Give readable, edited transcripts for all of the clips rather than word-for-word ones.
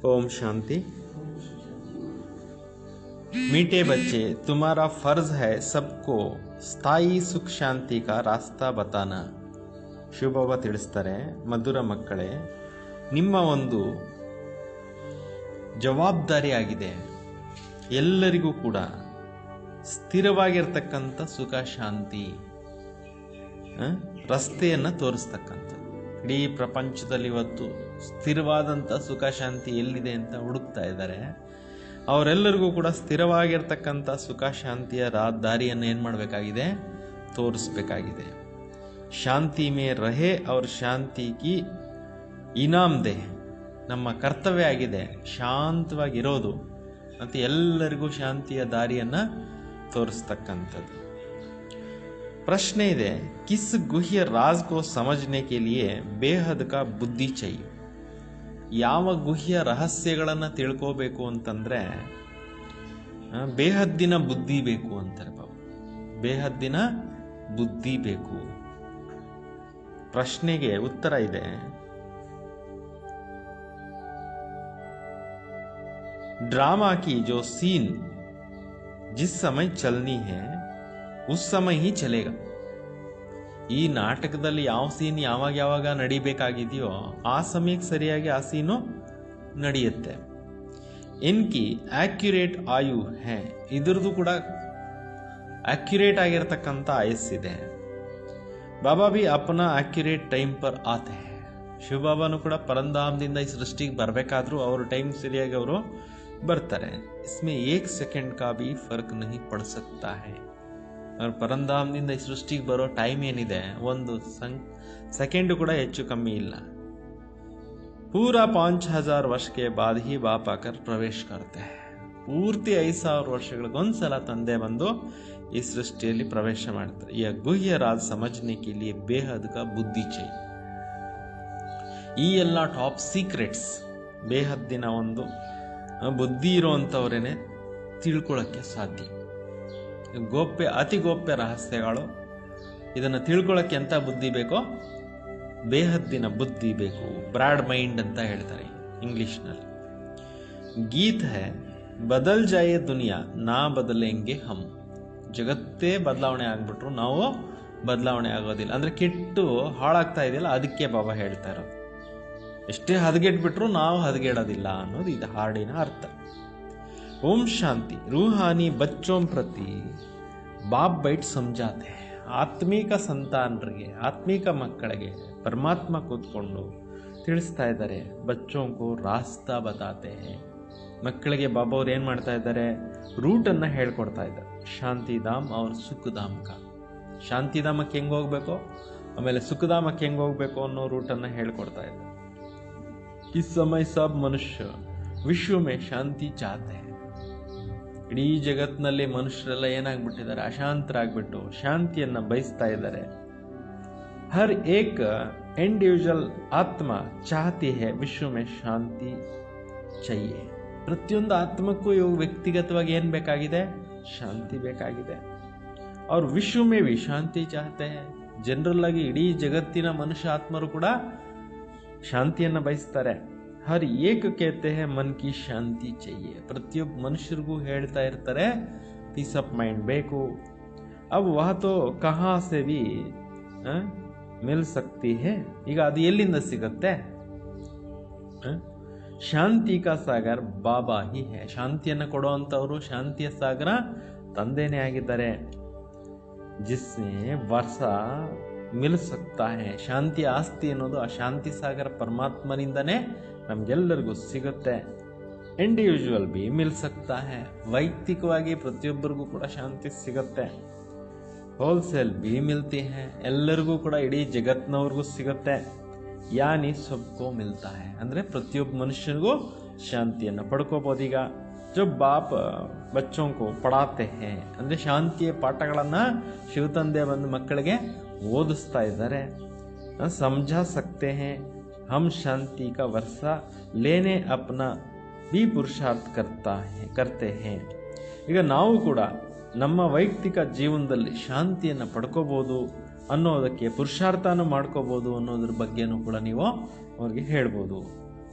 ओम शांति। मीठे बच्चे, तुम्हारा फर्ज है सबको ಸ್ಥಾಯಿ ಸುಖ ಶಾಂತಿ का रास्ता बताना। ಶಿವಬಾಬಾ ತಿಳಿಸ್ತಾರೆ, ಮಧುರ ಮಕ್ಕಳೇ, ನಿಮ್ಮ ಒಂದು ಜವಾಬ್ದಾರಿಯಾಗಿದೆ ಎಲ್ಲರಿಗೂ ಕೂಡ ಸ್ಥಿರವಾಗಿರ್ತಕ್ಕಂಥ ಸುಖ ಶಾಂತಿ ರಸ್ತೆಯನ್ನು ತೋರಿಸ್ತಕ್ಕಂಥದ್ದು. ಇಡೀ ಪ್ರಪಂಚದಲ್ಲಿ ಇವತ್ತು ಸ್ಥಿರವಾದಂಥ ಸುಖ ಶಾಂತಿ ಎಲ್ಲಿದೆ ಅಂತ ಹುಡುಕ್ತಾ ಇದ್ದಾರೆ. ಅವರೆಲ್ಲರಿಗೂ ಕೂಡ ಸ್ಥಿರವಾಗಿರ್ತಕ್ಕಂಥ ಸುಖ ಶಾಂತಿಯ ದಾರಿಯನ್ನು ಏನು ಮಾಡಬೇಕಾಗಿದೆ? ತೋರಿಸ್ಬೇಕಾಗಿದೆ. ಶಾಂತಿ ಮೇ ರಹೆ ಅವ್ರ ಶಾಂತಿ ಕಿ ಇನಾಮ್ ದೇ. ನಮ್ಮ ಕರ್ತವ್ಯ ಆಗಿದೆ ಶಾಂತವಾಗಿರೋದು ಮತ್ತು ಎಲ್ಲರಿಗೂ ಶಾಂತಿಯ ದಾರಿಯನ್ನು ತೋರಿಸ್ತಕ್ಕಂಥದ್ದು. ಪ್ರಶ್ನೆ ಇದೆ, ಕಿಸ್ ಗುಹ್ಯ ರಾಜ್ ಕೋ ಸಮಜ್ನೆ ಕೆ ಲಿಯೆ ಬೇಹದ್ ಕಾ ಬುದ್ಧಿ ಚೈ. ಯಾವ ಗುಹ್ಯ ರಹಸ್ಯಗಳನ್ನು ತಿಳ್ಕೋಬೇಕು ಅಂತಂದ್ರೆ ಬೇಹದ್ದಿನ ಬುದ್ಧಿ ಬೇಕು ಅಂತಾರೆ ಬಾಬಾ. ಬೇಹದ್ದಿನ ಬುದ್ಧಿ ಬೇಕು. ಪ್ರಶ್ನೆಗೆ ಉತ್ತರ ಇದೆ, ड्रामा की जो सीन जिस समय चलनी है उस समय ही चलेगा. ಈ ನಾಟಕದಲ್ಲಿ ಯಾವ ಸೀನ್ ಯಾವಾಗ ನಡಿಬೇಕಾಗಿದೆಯೋ ಆ ಸಮಯಕ್ಕೆ ಸರಿಯಾಗಿ ಆ ಸೀನು ನಡೆಯುತ್ತೆ. ಇನ್ಕಿ ಆಕ್ಯುರೇಟ್ ಆಯು ಹೇ. ಇದ್ರದ್ದು ಕೂಡ ಆಕ್ಯುರೇಟ್ ಆಗಿರ್ತಕ್ಕಂಥ ಆಯಸ್ಸಿದೆ. ಬಾಬಾ ಬಿ ಅಪ್ನ ಆಕ್ಯುರೇಟ್ ಟೈಮ್ ಪರ್ ಆತೆ. ಶಿವಬಾಬಾನು ಕೂಡ ಪರಂಧಾಮದಿಂದ ಈ ಸೃಷ್ಟಿಗೆ ಬರಬೇಕಾದ್ರೂ ಅವ್ರ ಟೈಮ್ ಸರಿಯಾಗಿ ಅವರು ಬರ್ತಾರೆ. ಇಸ್ಮೆ ಏಕ್ ಸೆಕೆಂಡ್ ಕಾ ಬಿ ಫರ್ಕ್ ನಹಿ ಪಡ್ ಸಕ್ತಾ ಹೈ. ಅವ್ರ ಪರಂಧಾಮದಿಂದ ಈ ಸೃಷ್ಟಿಗೆ ಬರೋ ಟೈಮ್ ಏನಿದೆ, ಒಂದು ಸೆಕೆಂಡ್ ಕೂಡ ಹೆಚ್ಚು ಕಮ್ಮಿ ಇಲ್ಲ. ಪೂರಾ 5000 ವರ್ಷ ಕೆ ಬಾದ್ ಹಿ ಬಾಪ್ ಆಕರ್ ಪ್ರವೇಶ ಕರ್ತೆ. ಪೂರ್ತಿ 5000 ವರ್ಷಗಳಿಗೊಂದ್ಸಲ ತಂದೆ ಬಂದು ಈ ಸೃಷ್ಟಿಯಲ್ಲಿ ಪ್ರವೇಶ ಮಾಡ್ತಾರೆ. ಈ ಗುಹ್ಯ ರಾಜ್ ಸಮಜ್ನೆ ಕೆ ಲಿಯೆ ಬೇಹದ್ ಕಾ ಬುದ್ಧಿ ಚೈ. ಈ ಎಲ್ಲ ಟಾಪ್ ಸೀಕ್ರೆಟ್ಸ್ ಬೇಹದ್ದಿನ ಒಂದು ಬುದ್ಧಿ ಇರೋವಂಥವ್ರೇನೆ ತಿಳ್ಕೊಳ್ಳೋಕ್ಕೆ ಸಾಧ್ಯ. ಗೋಪ್ಯ ಅತಿ ಗೋಪ್ಯ ರಹಸ್ಯಗಳು, ಇದನ್ನು ತಿಳ್ಕೊಳ್ಳೋಕ್ಕೆ ಎಂಥ ಬುದ್ಧಿ ಬೇಕೋ? ಬೇಹದ್ದಿನ ಬುದ್ಧಿ ಬೇಕು. ಬ್ರಾಡ್ ಮೈಂಡ್ ಅಂತ ಹೇಳ್ತಾರೆ ಇಂಗ್ಲಿಷ್ನಲ್ಲಿ. ಗೀತ್ ಹೈ ಬದಲ್ ಜಾಯೇ ದುನಿಯಾ ನಾ ಬದಲೆಂಗೆ ಹಮ್. ಜಗತ್ತೇ ಬದಲಾವಣೆ ಆಗ್ಬಿಟ್ರು ನಾವು ಬದಲಾವಣೆ ಆಗೋದಿಲ್ಲ. ಅಂದರೆ ಕೆಟ್ಟು ಹಾಳಾಗ್ತಾ ಇದೆಯಲ್ಲ, ಅದಕ್ಕೆ ಬಾಬಾ ಹೇಳ್ತಾ ಇರೋದು. ಎಷ್ಟೇ ಹದಗೆಟ್ಬಿಟ್ರು ನಾವು ಹದಗೆಡೋದಿಲ್ಲ ಅನ್ನೋದು ಇದು ಹಾಡಿನ ಅರ್ಥ. ಓಂ ಶಾಂತಿ. ರೂಹಾನಿ ಬಚ್ಚೋಂ ಪ್ರತಿ ಬಾಪ್ ಬೈಟ್ ಸಮಜಾತೆ. ಆತ್ಮೀಕ ಸಂತಾನರಿಗೆ, ಆತ್ಮೀಕ ಮಕ್ಕಳಿಗೆ ಪರಮಾತ್ಮ ಕೂತ್ಕೊಂಡು ತಿಳಿಸ್ತಾ ಇದ್ದಾರೆ. ಬಚ್ಚೋಂಕು ರಾಸ್ತಾ ಬತಾತೆ. ಮಕ್ಕಳಿಗೆ ಬಾಬಾ ಅವ್ರು ಏನು ಮಾಡ್ತಾ ಇದ್ದಾರೆ? ರೂಟನ್ನು ಹೇಳ್ಕೊಡ್ತಾ ಇದ್ದಾರೆ. ಶಾಂತಿಧಾಮ್ ಅವ್ರ ಸುಖಧಾಮಕ. ಶಾಂತಿಧಾಮಕ್ಕೆ ಹೆಂಗೆ ಹೋಗ್ಬೇಕು, ಆಮೇಲೆ ಸುಖಧಾಮಕ್ಕೆ ಹೆಂಗೆ ಹೋಗ್ಬೇಕು ಅನ್ನೋ ರೂಟನ್ನು ಹೇಳ್ಕೊಡ್ತಾ ಇದ್ದಾರೆ. ಇಸ್ ಸಮಯ ಸಬ್ ಮನುಷ್ಯ ವಿಶ್ವ ಮೇ ಶಾಂತಿ ಚಾಹತೆ. ಇಡೀ ಜಗತ್ತಿನಲ್ಲಿ ಮನುಷ್ಯರೆಲ್ಲ ಏನಾಗ್ಬಿಟ್ಟಿದ್ದಾರೆ? ಅಶಾಂತರಾಗ್ಬಿಟ್ಟು ಶಾಂತಿಯನ್ನು ಬಯಸ್ತಾ ಇದ್ದಾರೆ. ಹರ್ ಏಕ್ ಇಂಡಿವಿಜುವಲ್ ಆತ್ಮ ಚಾಹತಿ ಹೇ ವಿಶ್ವ ಮೇ ಶಾಂತಿ ಚೈಯೆ. ಪ್ರತಿಯೊಂದು ಆತ್ಮಕ್ಕೂ ಇವು ವ್ಯಕ್ತಿಗತವಾಗಿ ಏನು ಬೇಕಾಗಿದೆ? ಶಾಂತಿ ಬೇಕಾಗಿದೆ. ಅವ್ರು ವಿಶ್ವ ಮೇ ವಿ ಶಾಂತಿ ಚಾಹತೆ. ಜನರಲ್ ಆಗಿ ಇಡೀ ಜಗತ್ತಿನ ಮನುಷ್ಯ ಆತ್ಮರು ಕೂಡ ಶಾಂತಿಯನ್ನು ಬಯಸ್ತಾರೆ. ಹರ್ ಏಕ ಕೇತೆ ಹೇ ಮನ್ ಕಿ ಶಾಂತಿ ಚೈಯೆ. ಪ್ರತಿಯೊಬ್ಬ ಮನುಷ್ಯರಿಗೂ ಹೇಳ್ತಾ ಇರ್ತಾರೆ ಪೀಸ್ ಆಫ್ ಮೈಂಡ್ ಬೇಕು. ಅಬ್ ವಹ ತೋ ಕಹಾ ಸೆ ಭಿ ಮಿಲ್ ಸಕ್ತಿ ಹೇ. ಈಗ ಅದು ಎಲ್ಲಿಂದ ಸಿಗುತ್ತೆ? ಶಾಂತಿ ಕಾ ಸಾಗರ್ ಬಾಬಾ ಹಿ ಹೇ. ಶಾಂತಿಯನ್ನು ಕೊಡುವಂಥವರು, ಶಾಂತಿಯ ಸಾಗರ ತಂದೆನೇ ಆಗಿದ್ದಾರೆ. ಜಿಸ್ನೆ ವರ್ಷ ಮಿಲ್ ಸಕ್ತಾ ಹೇ. ಶಾಂತಿಯ ಆಸ್ತಿ ಅನ್ನೋದು ಆ ಶಾಂತಿ ಸಾಗರ ಪರಮಾತ್ಮನಿಂದನೇ ನಮಗೆಲ್ಲರಿಗೂ ಸಿಗುತ್ತೆ. ಇಂಡಿವಿಜುವಲ್ ಬಿ ಮಿಲ್ ಸಕ್ತಾ ಹೇ. ವೈಯಕ್ತಿಕವಾಗಿ ಪ್ರತಿಯೊಬ್ಬರಿಗೂ ಕೂಡ ಶಾಂತಿ ಸಿಗುತ್ತೆ. ಹೋಲ್ಸೇಲ್ ಬಿ ಮಿಲ್ತಿ ಹೇ. ಎಲ್ಲರಿಗೂ ಕೂಡ ಇಡೀ ಜಗತ್ನವ್ರಿಗೂ ಸಿಗುತ್ತೆ. ಯಾನಿ ಸಬ್ಕೋ ಮಿಲ್ತಾ ಹೇ. ಅಂದರೆ ಪ್ರತಿಯೊಬ್ಬ ಮನುಷ್ಯನಿಗೂ ಶಾಂತಿಯನ್ನು ಪಡ್ಕೋಬೋದು. ಈಗ ಜೋ ಬಾಪ್ ಬಚ್ಚೋಂಕು ಪಡಾತೆ ಹೇ ಅಂದರೆ ಶಾಂತಿಯ ಪಾಠಗಳನ್ನು ಶಿವತಂದೆ ಬಂದು ಮಕ್ಕಳಿಗೆ ಓದಿಸ್ತಾ ಇದ್ದಾರೆ. ಸಮझा सकते हैं हम शांति का वर्षा लेने अपना भी पुरुषार्थ करते हैं. ಈಗ ನಾವು ಕೂಡ ನಮ್ಮ ವೈಯಕ್ತಿಕ ಜೀವನದಲ್ಲಿ ಶಾಂತಿಯನ್ನು ಪಡ್ಕೋಬೋದು ಅನ್ನೋದಕ್ಕೆ ಪುರುಷಾರ್ಥನೂ ಮಾಡ್ಕೋಬೋದು ಅನ್ನೋದ್ರ ಬಗ್ಗೆನೂ ಕೂಡ ನೀವು ಅವ್ರಿಗೆ ಹೇಳ್ಬೋದು.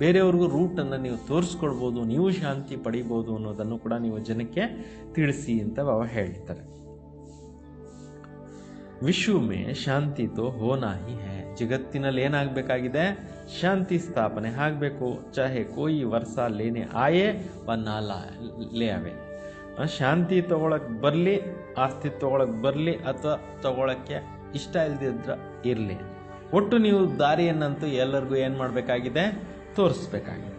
ಬೇರೆಯವ್ರಿಗೂ ರೂಟನ್ನು ನೀವು ತೋರಿಸ್ಕೊಡ್ಬೋದು, ನೀವು ಶಾಂತಿ ಪಡಿಬೋದು ಅನ್ನೋದನ್ನು ಕೂಡ ನೀವು ಜನಕ್ಕೆ ತಿಳಿಸಿ ಅಂತ ಬಾಬಾ ಹೇಳ್ತಾರೆ. ವಿಶ್ವ ಮೇ ಶಾಂತಿ ತೋ ಹೋನಾ ಹಿ ಹೈ. ಜಗತ್ತಿನಲ್ಲಿ ಏನಾಗಬೇಕಾಗಿದೆ? ಶಾಂತಿ ಸ್ಥಾಪನೆ ಆಗಬೇಕು. ಚಾಹೆ ಕೋಯಿ ವರ್ಷ ಲೇನೆ ಆಯೆ ವ ನಾಲ ಲೇ ಅವೆ. ಶಾಂತಿ ತಗೊಳಕ್ಕೆ ಬರಲಿ, ಆಸ್ತಿ ತಗೊಳಕ್ಕೆ ಬರಲಿ, ಅಥವಾ ತಗೊಳಕ್ಕೆ ಇಷ್ಟ ಇಲ್ದಿದ್ರ ಇರಲಿ, ಒಟ್ಟು ನೀವು ದಾರಿಯನ್ನಂತೂ ಎಲ್ಲರಿಗೂ ಏನು ಮಾಡಬೇಕಾಗಿದೆ? ತೋರಿಸ್ಬೇಕಾಗಿದೆ.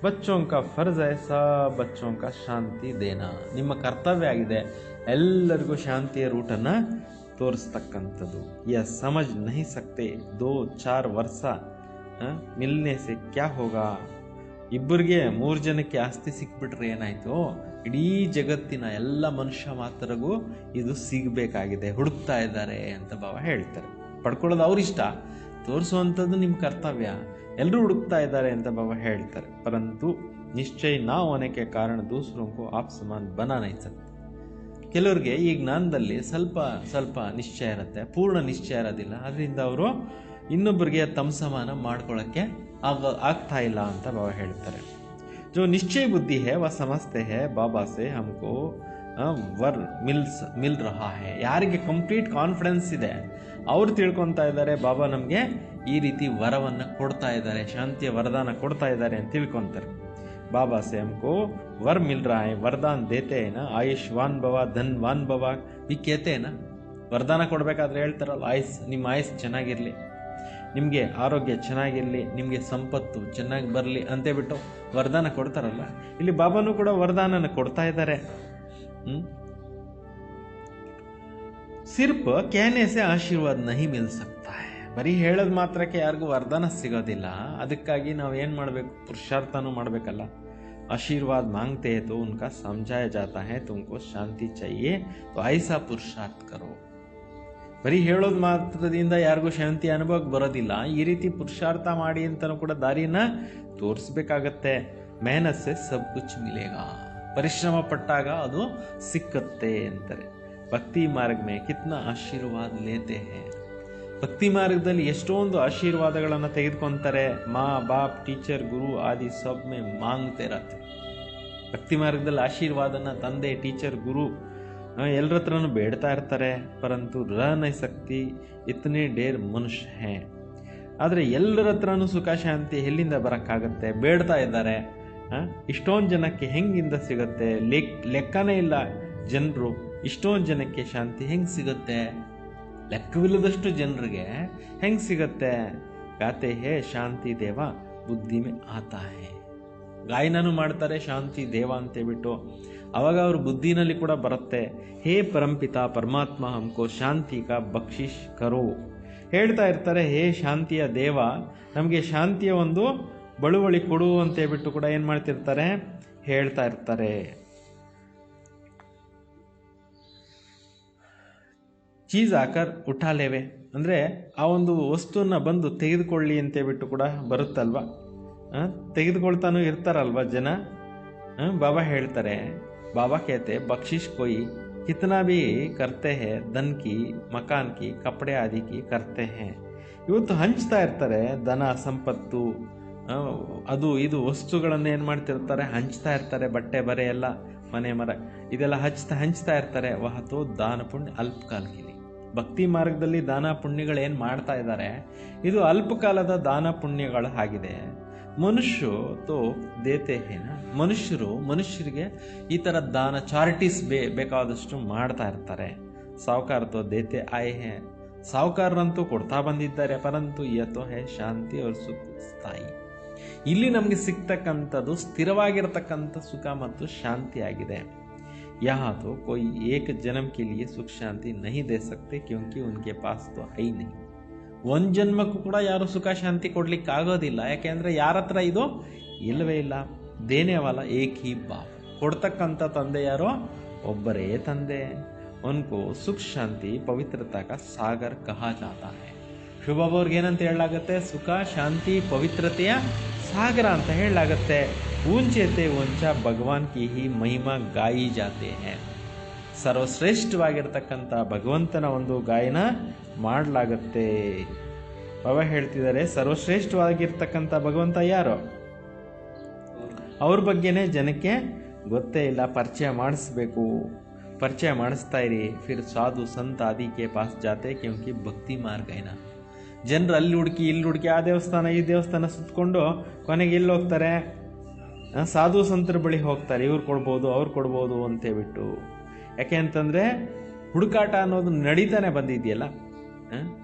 ಬಚ್ಚೋಂ ಕಾ ಫರ್ಜ್ ಹೈ ಸಬ್ ಬಚ್ಚೋಂ ಕಾ ಶಾಂತಿ ದೇನಾ. ನಿಮ್ಮ ಕರ್ತವ್ಯ ಆಗಿದೆ ಎಲ್ಲರಿಗೂ ಶಾಂತಿಯ ರೂಟನ್ನು ತೋರಿಸ್ತಕ್ಕಂಥದ್ದು. ಯ ಸಮಜ್ ನಹಿ ಸಕ್ತೆ 2-4 ವರ್ಷ ಮಿಲ್ನೆ ಸೆ ಕ್ಯಾ ಹೋಗಾ. ಇಬ್ಬರಿಗೆ 3 ಜನಕ್ಕೆ ಆಸ್ತಿ ಸಿಕ್ಬಿಟ್ರೆ ಏನಾಯ್ತು? ಇಡೀ ಜಗತ್ತಿನ ಎಲ್ಲ ಮನುಷ್ಯ ಮಾತ್ರಗೂ ಇದು ಸಿಗಬೇಕಾಗಿದೆ, ಹುಡುಕ್ತಾ ಇದ್ದಾರೆ ಅಂತ ಬಾಬಾ ಹೇಳ್ತಾರೆ. ಪಡ್ಕೊಳ್ಳೋದು ಅವ್ರಿಷ್ಟ, ತೋರಿಸುವಂಥದ್ದು ನಿಮ್ಮ ಕರ್ತವ್ಯ. ಎಲ್ಲರೂ ಹುಡುಕ್ತಾ ಇದ್ದಾರೆ ಅಂತ ಬಾಬಾ ಹೇಳ್ತಾರೆ. ಪರಂತು ನಿಶ್ಚಯ ನಾ ಹೋನೆ ಕೆ ಕಾರಣ ದೂಸರೋಂಕೋ ಆಪ್ ಸಮಾನ್ ಬನಾ ನಹೀ ಸಕ್ತೆ. ಕೆಲವ್ರಿಗೆ ಈ ಜ್ಞಾನದಲ್ಲಿ ಸ್ವಲ್ಪ ಸ್ವಲ್ಪ ನಿಶ್ಚಯ ಇರುತ್ತೆ, ಪೂರ್ಣ ನಿಶ್ಚಯ ಇರೋದಿಲ್ಲ. ಅದರಿಂದ ಅವರು ಇನ್ನೊಬ್ಬರಿಗೆ ತಮ್ಮ ಸಮಾನ ಮಾಡ್ಕೊಳ್ಳೋಕ್ಕೆ ಆಗ್ತಾ ಇಲ್ಲ ಅಂತ ಬಾಬಾ ಹೇಳ್ತಾರೆ. जो निश्चय बुद्धि है वह समझते हैं बाबा से हमको वर मिल रहा है. ಯಾರಿಗೆ ಕಂಪ್ಲೀಟ್ ಕಾನ್ಫಿಡೆನ್ಸ್ ಇದೆ ಅವರು ತಿಳ್ಕೊತಾ ಇದ್ದಾರೆ, ಬಾಬಾ ನಮಗೆ ಈ ರೀತಿ ವರವನ್ನು ಕೊಡ್ತಾ ಇದ್ದಾರೆ, ಶಾಂತಿಯ ವರದಾನ ಕೊಡ್ತಾ ಇದ್ದಾರೆ ಅಂತ ತಿಳ್ಕೊತಾರೆ. बाबा से हमको वर मिल रहा है, वरदान देते हैं ना, आयुष्वान भव धनवान भव भी कहते हैं ना. ವರದಾನ ಕೊಡಬೇಕಾದ್ರೆ ಹೇಳ್ತಾರಲ್ಲ, ನಿಮ್ಮ ಆಯುಸ್ ಚೆನ್ನಾಗಿರಲಿ, ನಿಮಗೆ ಆರೋಗ್ಯ ಚೆನ್ನಾಗಿರಲಿ, ನಿಮಗೆ ಸಂಪತ್ತು ಚೆನ್ನಾಗಿ ಬರಲಿ ಅಂತೇಳ್ಬಿಟ್ಟು ವರದಾನ ಕೊಡ್ತಾರಲ್ಲ. ಇಲ್ಲಿ ಬಾಬಾನೂ ಕೂಡ ವರದಾನನ ಕೊಡ್ತಾ ಇದ್ದಾರೆ. ಸಿರ್ಫ್ कहने से ಆಶೀರ್ವಾದ नहीं मिल सकता है. ಬರೀ ಹೇಳೋದು ಮಾತ್ರಕ್ಕೆ ಯಾರಿಗೂ ವರದಾನ ಸಿಗೋದಿಲ್ಲ. ಅದಕ್ಕಾಗಿ ನಾವು ಏನು ಮಾಡಬೇಕು? ಪುರುಷಾರ್ಥನೂ ಮಾಡಬೇಕಲ್ಲ. आशीर्वाद मांगते हैं तो उनका समझाया जाता है तुमको शांति चाहिए तो ऐसा पुरुषार्थ करो. ಬರೀ ಹೇಳೋದು ಮಾತ್ರದಿಂದ ಯಾರಿಗೂ ಶಾಂತಿ ಅನುಭವಕ್ಕೆ ಬರೋದಿಲ್ಲ. ಈ ರೀತಿ ಪುರುಷಾರ್ಥ ಮಾಡಿ ಅಂತಲೂ ಕೂಡ ದಾರಿನ ತೋರಿಸ್ಬೇಕಾಗತ್ತೆ. ಮೆಹನತ್ ಸೆ ಸಬ್ ಕುಚ್ ಮಿಲೇಗಾ. ಪರಿಶ್ರಮ ಪಟ್ಟಾಗ ಅದು ಸಿಕ್ಕತ್ತೆ ಅಂತಾರೆ. ಭಕ್ತಿ ಮಾರ್ಗ ಮೇ ಕಿತ್ನಾ ಆಶೀರ್ವಾದ ಲೇತೆ ಹೇ. ಭಕ್ತಿ ಮಾರ್ಗದಲ್ಲಿ ಎಷ್ಟೊಂದು ಆಶೀರ್ವಾದಗಳನ್ನು ತೆಗೆದುಕೊಂತಾರೆ. ಮಾ ಬಾಪ್ ಟೀಚರ್ ಗುರು ಆದಿ ಸಬ್ ಮೇ ಮಾಂಗ್ತೆ ಇರತ್ತೆ. ಭಕ್ತಿ ಮಾರ್ಗದಲ್ಲಿ ಆಶೀರ್ವಾದನ ತಂದೆ ಟೀಚರ್ ಗುರು ಎಲ್ಲರ ಹತ್ರನೂ ಬೇಡ್ತಾ ಇರ್ತಾರೆ. ಪರಂತು ರಹನೈ ಶಕ್ತಿ ಇತನೇ ಡೇರ್ ಮನುಷ್ಯ ಹೇ. ಆದರೆ ಎಲ್ಲರ ಹತ್ರನೂ ಸುಖ ಶಾಂತಿ ಎಲ್ಲಿಂದ ಬರೋಕ್ಕಾಗತ್ತೆ? ಬೇಡ್ತಾ ಇದ್ದಾರೆ. ಇಷ್ಟೊಂದು ಜನಕ್ಕೆ ಹೆಂಗಿಂದ ಸಿಗುತ್ತೆ? ಲೆಕ್ಕನೇ ಇಲ್ಲ ಜನರು. ಇಷ್ಟೊಂದು ಜನಕ್ಕೆ ಶಾಂತಿ ಹೆಂಗೆ ಸಿಗುತ್ತೆ? ಲೆಕ್ಕವಿಲ್ಲದಷ್ಟು ಜನರಿಗೆ ಹೆಂಗೆ ಸಿಗತ್ತೆ? ಗಾತೆ ಹೇ ಶಾಂತಿ ದೇವ ಬುದ್ಧಿ ಮೇ ಆತಾ ಹೇ. ಗಾಯನೂ ಮಾಡ್ತಾರೆ ಶಾಂತಿ ದೇವ ಅಂತೇಳ್ಬಿಟ್ಟು. ಅವಾಗ ಅವ್ರ ಬುದ್ಧಿನಲ್ಲಿ ಕೂಡ ಬರುತ್ತೆ. ಹೇ ಪರಂಪಿತ ಪರಮಾತ್ಮ ಹಮ್ಕೋ ಶಾಂತಿ ಕಾ ಬಕ್ಷಿಶ್ ಕರೋ. ಹೇಳ್ತಾ ಇರ್ತಾರೆ, ಹೇ ಶಾಂತಿಯ ದೇವ ನಮಗೆ ಶಾಂತಿಯ ಒಂದು ಬಳುವಳಿ ಕೊಡು ಅಂತೇಳ್ಬಿಟ್ಟು ಕೂಡ ಏನು ಮಾಡ್ತಿರ್ತಾರೆ? ಹೇಳ್ತಾ ಇರ್ತಾರೆ. ಚೀಸ್ ಆಕರ್ ಉಠಾಲೇವೆ ಅಂದರೆ ಆ ಒಂದು ವಸ್ತುವನ್ನ ಬಂದು ತೆಗೆದುಕೊಳ್ಳಿ ಅಂತೇಳ್ಬಿಟ್ಟು ಕೂಡ ಬರುತ್ತಲ್ವ. ತೆಗೆದುಕೊಳ್ತಾನೂ ಇರ್ತಾರಲ್ವ ಜನ. ಬಾಬಾ ಹೇಳ್ತಾರೆ, ಬಾಬಾ कहते बख्शिश कोई कितना भी करते हैं धन की मकान की कपड़े आदि की करते हैं. ಇವತ್ತು ಹಂಚ್ತಾ ಇರ್ತಾರೆ ಧನ ಸಂಪತ್ತು ಅದು ಇದು ವಸ್ತುಗಳನ್ನು ಏನು ಮಾಡ್ತಿರ್ತಾರೆ? ಹಂಚ್ತಾ ಇರ್ತಾರೆ. ಬಟ್ಟೆ ಬರೆ ಎಲ್ಲ ಮನೆ ಮರ ಇದೆಲ್ಲ ಹಂಚ್ತಾ ಇರ್ತಾರೆ. ವಹತೋ ದಾನ ಪುಣ್ಯ ಅಲ್ಪಕಾಲಕ್ಕೆ. ಭಕ್ತಿ ಮಾರ್ಗದಲ್ಲಿ ದಾನ ಪುಣ್ಯಗಳು ಏನು ಮಾಡ್ತಾ ಇದ್ದಾರೆ, ಇದು ಅಲ್ಪಕಾಲದ ದಾನ ಪುಣ್ಯಗಳು ಆಗಿದೆ. ಮನುಷ್ಯ ತೋ ದೇತೆ ಹೇನ. ಮನುಷ್ಯರಿಗೆ ಈ ಥರ ದಾನ ಚಾರಿಟೀಸ್ ಬೇಕಾದಷ್ಟು ಮಾಡ್ತಾ ಇರ್ತಾರೆ. ಸಾಹುಕಾರ ತೋ ದೇತೆ ಆಯೆ ಹೇ. ಸಾಹುಕಾರರಂತೂ ಕೊಡ್ತಾ ಬಂದಿದ್ದಾರೆ. ಪರಂತು ಯತೋ ಹೇ ಶಾಂತಿ ಅವ್ರ ಸುಖ ಸ್ಥಾಯಿ. ಇಲ್ಲಿ ನಮಗೆ ಸಿಗ್ತಕ್ಕಂಥದ್ದು ಸ್ಥಿರವಾಗಿರತಕ್ಕಂಥ ಸುಖ ಮತ್ತು ಶಾಂತಿ ಆಗಿದೆ. यहाँ तो कोई एक जन्म के लिए सुख शांति नहीं दे सकते क्योंकि उनके पास तो है ही नहीं. ಒಂದು ಜನ್ಮಕ್ಕೂ ಕೂಡ ಯಾರು ಸುಖ ಶಾಂತಿ ಕೊಡ್ಲಿಕ್ಕೆ ಆಗೋದಿಲ್ಲ. ಯಾಕೆಂದರೆ ಯಾರ ಹತ್ರ ಇದು ಇಲ್ಲವೇ ಇಲ್ಲ. ದೇನೇವಾಲ ಏಕ್ ಹಿ ಬಾಪ್. ಕೊಡ್ತಕ್ಕಂಥ ತಂದೆ ಯಾರೋ ಒಬ್ಬರೇ ತಂದೆ. ಉನ್ಕೋ ಸುಖ ಶಾಂತಿ ಪವಿತ್ರತಾ ಕಾ ಸಾಗರ್ ಕಹಾ ಜಾತಾ ಹೈ. ಶುಭಾಬ್ ಅವ್ರಿಗೆ ಏನಂತ ಹೇಳಲಾಗತ್ತೆ? ಸುಖ ಶಾಂತಿ ಪವಿತ್ರತೆಯ ಸಾಗರ ಅಂತ ಹೇಳಲಾಗತ್ತೆ. ಊಂಚೆತೆ ಊಂಚ ಭಗವಾನ್ ಕಿ ಹಿ ಮಹಿಮಾ ಗಾಯಿ ಜಾತೆ ಹೈ. ಸರ್ವಶ್ರೇಷ್ಠವಾಗಿರ್ತಕ್ಕಂಥ ಭಗವಂತನ ಒಂದು ಗಾಯನ ಮಾಡಲಾಗತ್ತೆ. ಬಾಬಾ ಹೇಳ್ತಿದ್ದಾರೆ, ಸರ್ವಶ್ರೇಷ್ಠವಾಗಿರ್ತಕ್ಕಂಥ ಭಗವಂತ ಯಾರು? ಅವ್ರ ಬಗ್ಗೆನೇ ಜನಕ್ಕೆ ಗೊತ್ತೇ ಇಲ್ಲ. ಪರಿಚಯ ಮಾಡಿಸ್ಬೇಕು, ಪರಿಚಯ ಮಾಡಿಸ್ತಾ ಇರಿ. ಫಿರ್ ಸಾಧು ಸಂತ ಆದಿ ಕೆ ಪಾಸ್ ಜಾತೆ ಕ್ಯೂಂಕಿ ಭಕ್ತಿ ಮಾರ್ಗ ಏನ. ಜನರು ಅಲ್ಲಿ ಹುಡುಕಿ ಇಲ್ಲಿ ಹುಡುಕಿ ಆ ದೇವಸ್ಥಾನ ಈ ದೇವಸ್ಥಾನ ಸುತ್ತಕೊಂಡು ಕೊನೆಗೆ ಇಲ್ಲಿ ಹೋಗ್ತಾರೆ, ಸಾಧು ಸಂತರ ಬಳಿ ಹೋಗ್ತಾರೆ. ಇವ್ರು ಕೊಡ್ಬೋದು ಅವ್ರು ಕೊಡ್ಬೋದು ಅಂತೇಳ್ಬಿಟ್ಟು. ಯಾಕೆ ಅಂತಂದರೆ ಹುಡುಕಾಟ ಅನ್ನೋದು ನಡೀತಾನೆ ಬಂದಿದೆಯಲ್ಲ,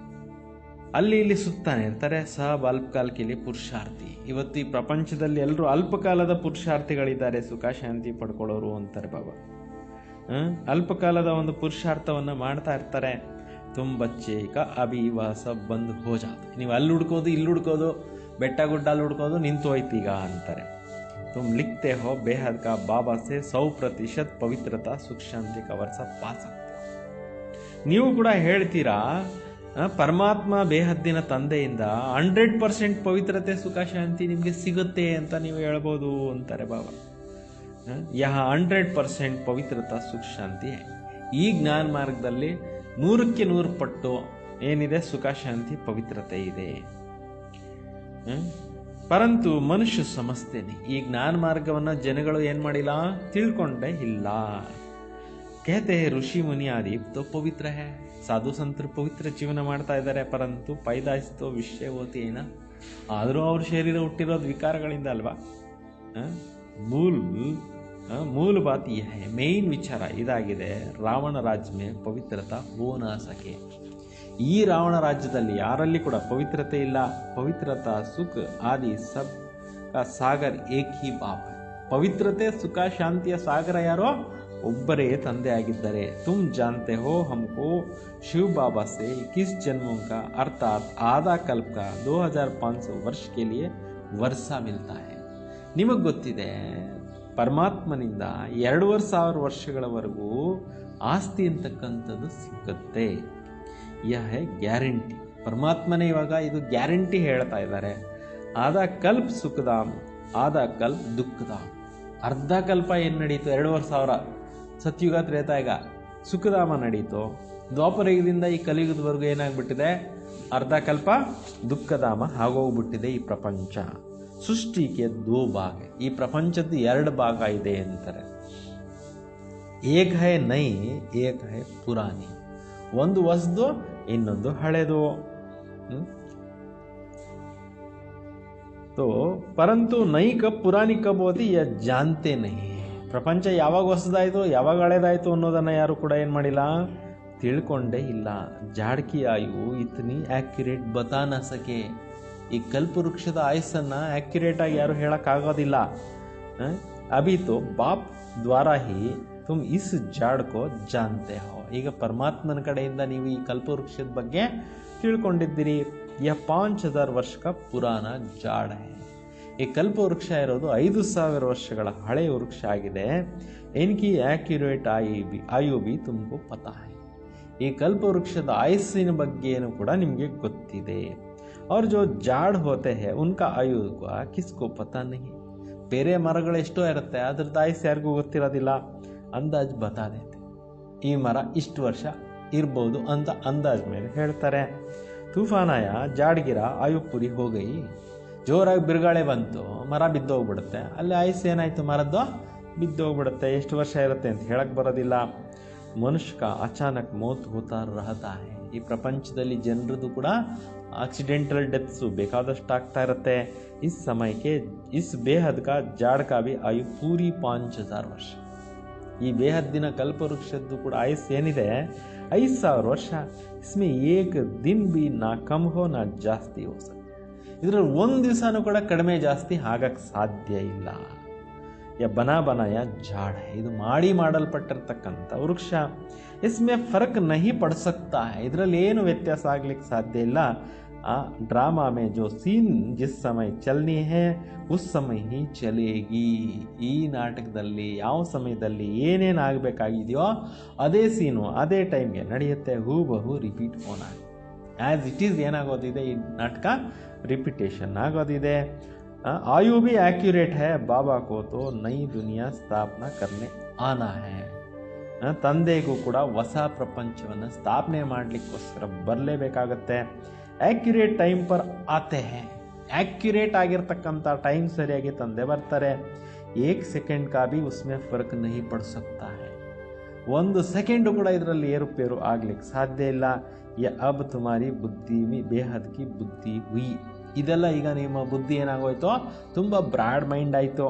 ಅಲ್ಲಿ ಇಲ್ಲಿ ಸುತ್ತಾನೆ ಇರ್ತಾರೆ. ಸಬ್ ಅಲ್ಪಕಾಲಕ್ಕೆ ಪುರುಷಾರ್ಥಿ. ಇವತ್ತು ಈ ಪ್ರಪಂಚದಲ್ಲಿ ಎಲ್ಲರೂ ಅಲ್ಪಕಾಲದ ಪುರುಷಾರ್ಥಿಗಳಿದ್ದಾರೆ, ಸುಖ ಶಾಂತಿ ಪಡ್ಕೊಳ್ಳೋರು ಅಂತಾರೆ ಬಾಬಾ. ಅಲ್ಪಕಾಲದ ಒಂದು ಪುರುಷಾರ್ಥವನ್ನು ಮಾಡ್ತಾ ಇರ್ತಾರೆ. ತುಮ್ ಬಚ್ಚೆ ಕ ಅಭಿವಾಸ ಬಂದು ಹೋಜಾತ. ನೀವು ಅಲ್ಲಿ ಹುಡ್ಕೋದು ಇಲ್ಲಿ ಹುಡ್ಕೋದು, ಬೆಟ್ಟ ಗುಡ್ಡ ಅಲ್ಲಿ ಹುಡ್ಕೋದು ನಿಂತು ಹೋಯ್ತೀಗ ಅಂತಾರೆ. तुम लिखते हो बेहद का बाबा से 100% ಪವಿತ್ರತಾ ಸುಖ ಶಾಂತಿ का वर्ष पा सकते हो. ನೀವು ಕೂಡ ಹೇಳ್ತೀರಾ ಪರಮಾತ್ಮ ಬೇಹದ್ದಿನ ತಂದೆಯಿಂದ 100% ಪವಿತ್ರತೆ ಸುಖ ಶಾಂತಿ ನಿಮಗೆ ಸಿಗುತ್ತೆ ಅಂತ ನೀವು ಹೇಳ್ಬೋದು ಅಂತಾರೆ ಬಾಬಾ. ಯಹ 100% ಪವಿತ್ರತಾ ಸುಖ ಶಾಂತಿ. ಈ ಜ್ಞಾನ ಮಾರ್ಗದಲ್ಲಿ 100ಕ್ಕೆ 100 ಪಟ್ಟು ಏನಿದೆ ಸುಖ ಶಾಂತಿ ಪವಿತ್ರತೆ ಇದೆ. ಪರಂತು ಮನುಷ್ಯ ಸಮಸ್ತೇನೆ ಈ ಜ್ಞಾನ ಮಾರ್ಗವನ್ನು ಜನಗಳು ಏನು ಮಾಡಿಲ್ಲ, ತಿಳ್ಕೊಂಡೇ ಇಲ್ಲ. कहते हैं ಋಷಿ ಮುನಿ ಆದಿ तो पवित्र है. ಸಾಧು ಸಂತರು ಪವಿತ್ರ ಜೀವನ ಮಾಡ್ತಾ ಇದ್ದಾರೆ, ಪರಂತು ಪೈದಾಯಿಸ್ತೋ ವಿಷಯ ಓತಿ ಏನ. ಆದರೂ ಅವ್ರ ಶರೀರ ಹುಟ್ಟಿರೋದು ವಿಕಾರಗಳಿಂದ ಅಲ್ವಾ. ಮೂಲ ಬಾತ್ ಯಹ है, ಮೇನ್ ವಿಚಾರ ಇದಾಗಿದೆ. ರಾವಣ ರಾಜ್ಯ ಮೇ ಪವಿತ್ರತಾ ಹೋ ನಾ ಸಕೆ. ಈ ರಾವಣ ರಾಜ್ಯದಲ್ಲಿ ಯಾರಲ್ಲಿ ಕೂಡ ಪವಿತ್ರತೆ ಇಲ್ಲ. ಪವಿತ್ರತಾ ಸುಖ ಆದಿ ಸಬ್ ಕಾ ಸಾಗರ್ ಏಕ್ ಹಿ ಬಾಪ್. ಪವಿತ್ರತೆ ಸುಖ ಶಾಂತಿಯ ಸಾಗರ ಯಾರೋ ಒಬ್ಬರೇ ತಂದೆ ಆಗಿದ್ದಾರೆ. ತುಮ್ ಜಾನ್ತೆ ಹೋ ಹಮ್ಕೋ ಶಿವ ಬಾಬಾ ಸೆ 21 ಜನ್ಮೋं का अर्थात आधा कल्प का 2500 वर्ष के लिए वर्षा मिलता है. ನಿಮಗೆ ಗೊತ್ತಿದೆ ಪರಮಾತ್ಮನಿಂದ 2500 ವರ್ಷಗಳವರೆಗೂ ಆಸ್ತಿ ಅಂತಕ್ಕಂಥದ್ದು ಸಿಕ್ಕತ್ತೆ. ಯಹ ಗ್ಯಾರಂಟಿ. ಪರಮಾತ್ಮನೇ ಇವಾಗ ಇದು ಗ್ಯಾರಂಟಿ ಹೇಳ್ತಾ ಇದ್ದಾರೆ. ಆದ ಕಲ್ಪ ಸುಖಧಾಮ್, ಆದ ಕಲ್ಪ ದುಃಖಧಾಮ್. ಅರ್ಧ ಕಲ್ಪ ಏನು ನಡೀತು, 2500 ಸತ್ಯುಗ ತ್ರೇತಾಯುಗ ಸುಖಧಾಮ ನಡೀತು. ದ್ವಾಪರಯುಗದಿಂದ ಈ ಕಲಿಯುಗದವರೆಗೂ ಏನಾಗ್ಬಿಟ್ಟಿದೆ, ಅರ್ಧ ಕಲ್ಪ ದುಃಖಧಾಮ ಆಗೋಗ್ಬಿಟ್ಟಿದೆ ಈ ಪ್ರಪಂಚ. ಸೃಷ್ಟಿಗೆ 2 ಭಾಗ. ಈ ಪ್ರಪಂಚದ 2 ಭಾಗ ಇದೆ ಅಂತಾರೆ. ಏಕ ಹೈ ನೈ, ಏಕ ಹೈ ಪುರಾಣಿ. ಒಂದು ಹೊಸದು, ಇನ್ನೊಂದು ಹಳೆದು. तो परंतु नई कब पुरानी कब होती यह जानते नहीं. ಪ್ರಪಂಚ ಯಾವಾಗ ಹೊಸದಾಯಿತು ಯಾವಾಗ ಹಳೆದಾಯಿತು ಅನ್ನೋದನ್ನು ಯಾರು ಕೂಡ ಏನು ಮಾಡಿಲ್ಲ, ತಿಳ್ಕೊಂಡೇ ಇಲ್ಲ. ಜಾಡ್ಕಿ ಆಯು ಇತನಿ ಆಕ್ಯುರೇಟ್ ಬತಾ ನ ಸಕೆ. ಈ ಕಲ್ಪವೃಕ್ಷದ ಆಯಸ್ಸನ್ನು ಆಕ್ಯುರೇಟ್ ಆಗಿ ಯಾರು ಹೇಳಕ್ಕಾಗೋದಿಲ್ಲ. ಅಭಿ ತೋ ಬಾಪ್ ದ್ವಾರ ಹಿ ತುಮ್ ಇಸ್ ಜಾಡ್ ಕೋ ಜಾನ್ತೆ ಹೋ. ಈಗ ಪರಮಾತ್ಮನ ಕಡೆಯಿಂದ ನೀವು ಈ ಕಲ್ಪವೃಕ್ಷದ ಬಗ್ಗೆ ತಿಳ್ಕೊಂಡಿದ್ದೀರಿ. ಯಹ 5000 ವರ್ಷ ಕಾ ಪುರಾಣ ಜಾಡ್ ಹೈ. ಈ ಕಲ್ಪವೃಕ್ಷ ಇರೋದು 5000 ವರ್ಷಗಳ ಹಳೆಯ ವೃಕ್ಷ ಆಗಿದೆ. ಇನ್ಕಿ ಆಕ್ಯುರೇಟ್ ಆಯು ಬಿ ತುಮಕು ಪತಾ ಹೈ. ಈ ಕಲ್ಪವೃಕ್ಷದ ಆಯಸ್ಸಿನ ಬಗ್ಗೆನೂ ಕೂಡ ನಿಮಗೆ ಗೊತ್ತಿದೆ. ಅವ್ರ ಜೋ ಜಾಡ್ ಹೋತೆ ಹೈ ಉನ್ಕಾ ಆಯು ಕಿಸ್ಕೋ ಪತಾ ನಹಿ. ಬೇರೆ ಮರಗಳು ಎಷ್ಟೋ ಇರುತ್ತೆ, ಅದ್ರದ್ದು ಆಯಸ್ಸು ಯಾರಿಗೂ ಗೊತ್ತಿರೋದಿಲ್ಲ. ಅಂದಾಜು ಬತಾ ದೇತೆ, ಈ ಮರ ಇಷ್ಟು ವರ್ಷ ಇರ್ಬೋದು ಅಂತ ಅಂದಾಜ್ ಮೇಲೆ ಹೇಳ್ತಾರೆ. ತೂಫಾನಾಯ ಜಾಡ್ಗಿರ ಆಯು ಪುರಿ ಹೋಗೈ. ಜೋರಾಗಿ ಬಿರುಗಾಳೆ ಬಂತು, ಮರ ಬಿದ್ದೋಗ್ಬಿಡುತ್ತೆ. ಅಲ್ಲಿ ಆಯಸ್ಸು ಏನಾಯಿತು, ಮರದ್ದು ಬಿದ್ದೋಗ್ಬಿಡುತ್ತೆ. ಎಷ್ಟು ವರ್ಷ ಇರುತ್ತೆ ಅಂತ ಹೇಳಕ್ಕೆ ಬರೋದಿಲ್ಲ. ಮನುಷ್ಯ ಅಚಾನಕ್ ಮೌತ್ ಹೋತಾ ರಹತಾ ಹೈ. ಈ ಪ್ರಪಂಚದಲ್ಲಿ ಜನರದ್ದು ಕೂಡ ಆಕ್ಸಿಡೆಂಟಲ್ ಡೆತ್ಸು ಬೇಕಾದಷ್ಟು ಆಗ್ತಾ ಇರುತ್ತೆ. ಇಸ್ ಸಮಯಕ್ಕೆ ಇಸ್ ಬೇಹದ್ ಕಾ ಜಾಡ್ ಕಾ ಭಿ ಆಯು ಪೂರಿ 5000 ವರ್ಷ. ಈ ಬೇಹದ್ದಿನ ಕಲ್ಪವೃಕ್ಷದ್ದು ಕೂಡ ಆಯಸ್ಸು ಏನಿದೆ 5000 ವರ್ಷ. ಇಸ್ಮೆ ಏಕ್ ದಿನ್ ಬಿ ನಾ ಕಮ್ ಹೋ ನಾ ಜಾಸ್ತಿ ಹೋ ಸಕ್. ಇದರಲ್ಲಿ ಒಂದು ದಿವಸನೂ ಕೂಡ ಕಡಿಮೆ ಜಾಸ್ತಿ ಆಗಕ್ಕೆ ಸಾಧ್ಯ ಇಲ್ಲ. ಯ ಬನಾಯ ಜಾಡ್. ಇದು ಮಾಡಲ್ಪಟ್ಟಿರ್ತಕ್ಕಂಥ ವೃಕ್ಷ. ಇಸ್ಮೆ ಫರಕ್ ನಹಿ ಪಡ್ ಸಕ್ತಾ ಹೈ. ಇದರಲ್ಲಿ ಏನು ವ್ಯತ್ಯಾಸ ಆಗ್ಲಿಕ್ಕೆ ಸಾಧ್ಯ ಇಲ್ಲ. ಡ್ರಾಮಾ ಮೇ ಜೋ ಸೀನ್ ಜಿಸ್ ಸಮಯ ಚಲ್ನಿ ಹೈ ಉಸ್ ಸಮಯ ಹಿ ಚಲೇಗಿ. ಈ ನಾಟಕದಲ್ಲಿ ಯಾವ ಸಮಯದಲ್ಲಿ ಏನೇನು ಆಗಬೇಕಾಗಿದೆಯೋ ಅದೇ ಸೀನು ಅದೇ ಟೈಮ್ಗೆ ನಡೆಯುತ್ತೆ. ಹೂಬಹು ರಿಪೀಟ್ ಹೋನ ಆ್ಯಸ್ ಇಟ್ ಈಸ್ ಏನಾಗೋದಿದೆ, ಈ ನಾಟಕ ರಿಪಿಟೇಷನ್ ಆಗೋದಿದೆ. ಆಯು ಬಿ ಆಕ್ಯುರೇಟ್ ಹೈ. ಬಾಬಾ ಕೋ ತೋ ನೈ ದುನಿಯಾ ಸ್ಥಾಪನಾ ಕರ್ನೆ ಆನಾ ಹೈ. ತಂದೆಗೂ ಕೂಡ ಹೊಸ ಪ್ರಪಂಚವನ್ನು ಸ್ಥಾಪನೆ ಮಾಡಲಿಕ್ಕೋಸ್ಕರ ಬರಲೇಬೇಕಾಗತ್ತೆ. ಆಕ್ಯುರೇಟ್ ಟೈಮ್ ಪರ್ ಆತೆ ಹೈ. ಆಕ್ಯುರೇಟ್ ಆಗಿರ್ತಕ್ಕಂಥ ಟೈಮ್ ಸರಿಯಾಗಿ ತಂದೆ ಬರ್ತಾರೆ. एक सेकंड का भी उसमें फर्क नहीं पड़ सकता है. ಒಂದು ಸೆಕೆಂಡ್ ಕೂಡ ಇದರಲ್ಲಿ ಏರುಪೇರು ಆಗ್ಲಿಕ್ಕೆ ಸಾಧ್ಯ ಇಲ್ಲ. ಯ ಅಬ್ ತುಮಾರಿ ಬುದ್ಧಿ ಮಿ ಬೇಹದ್ ಕಿ ಬುದ್ಧಿ ಹುಯಿ. ಇದೆಲ್ಲ ಈಗ ನಿಮ್ಮ ಬುದ್ಧಿ ಏನಾಗೋಯ್ತೋ ತುಂಬ ಬ್ರಾಡ್ ಮೈಂಡ್ ಆಯಿತು.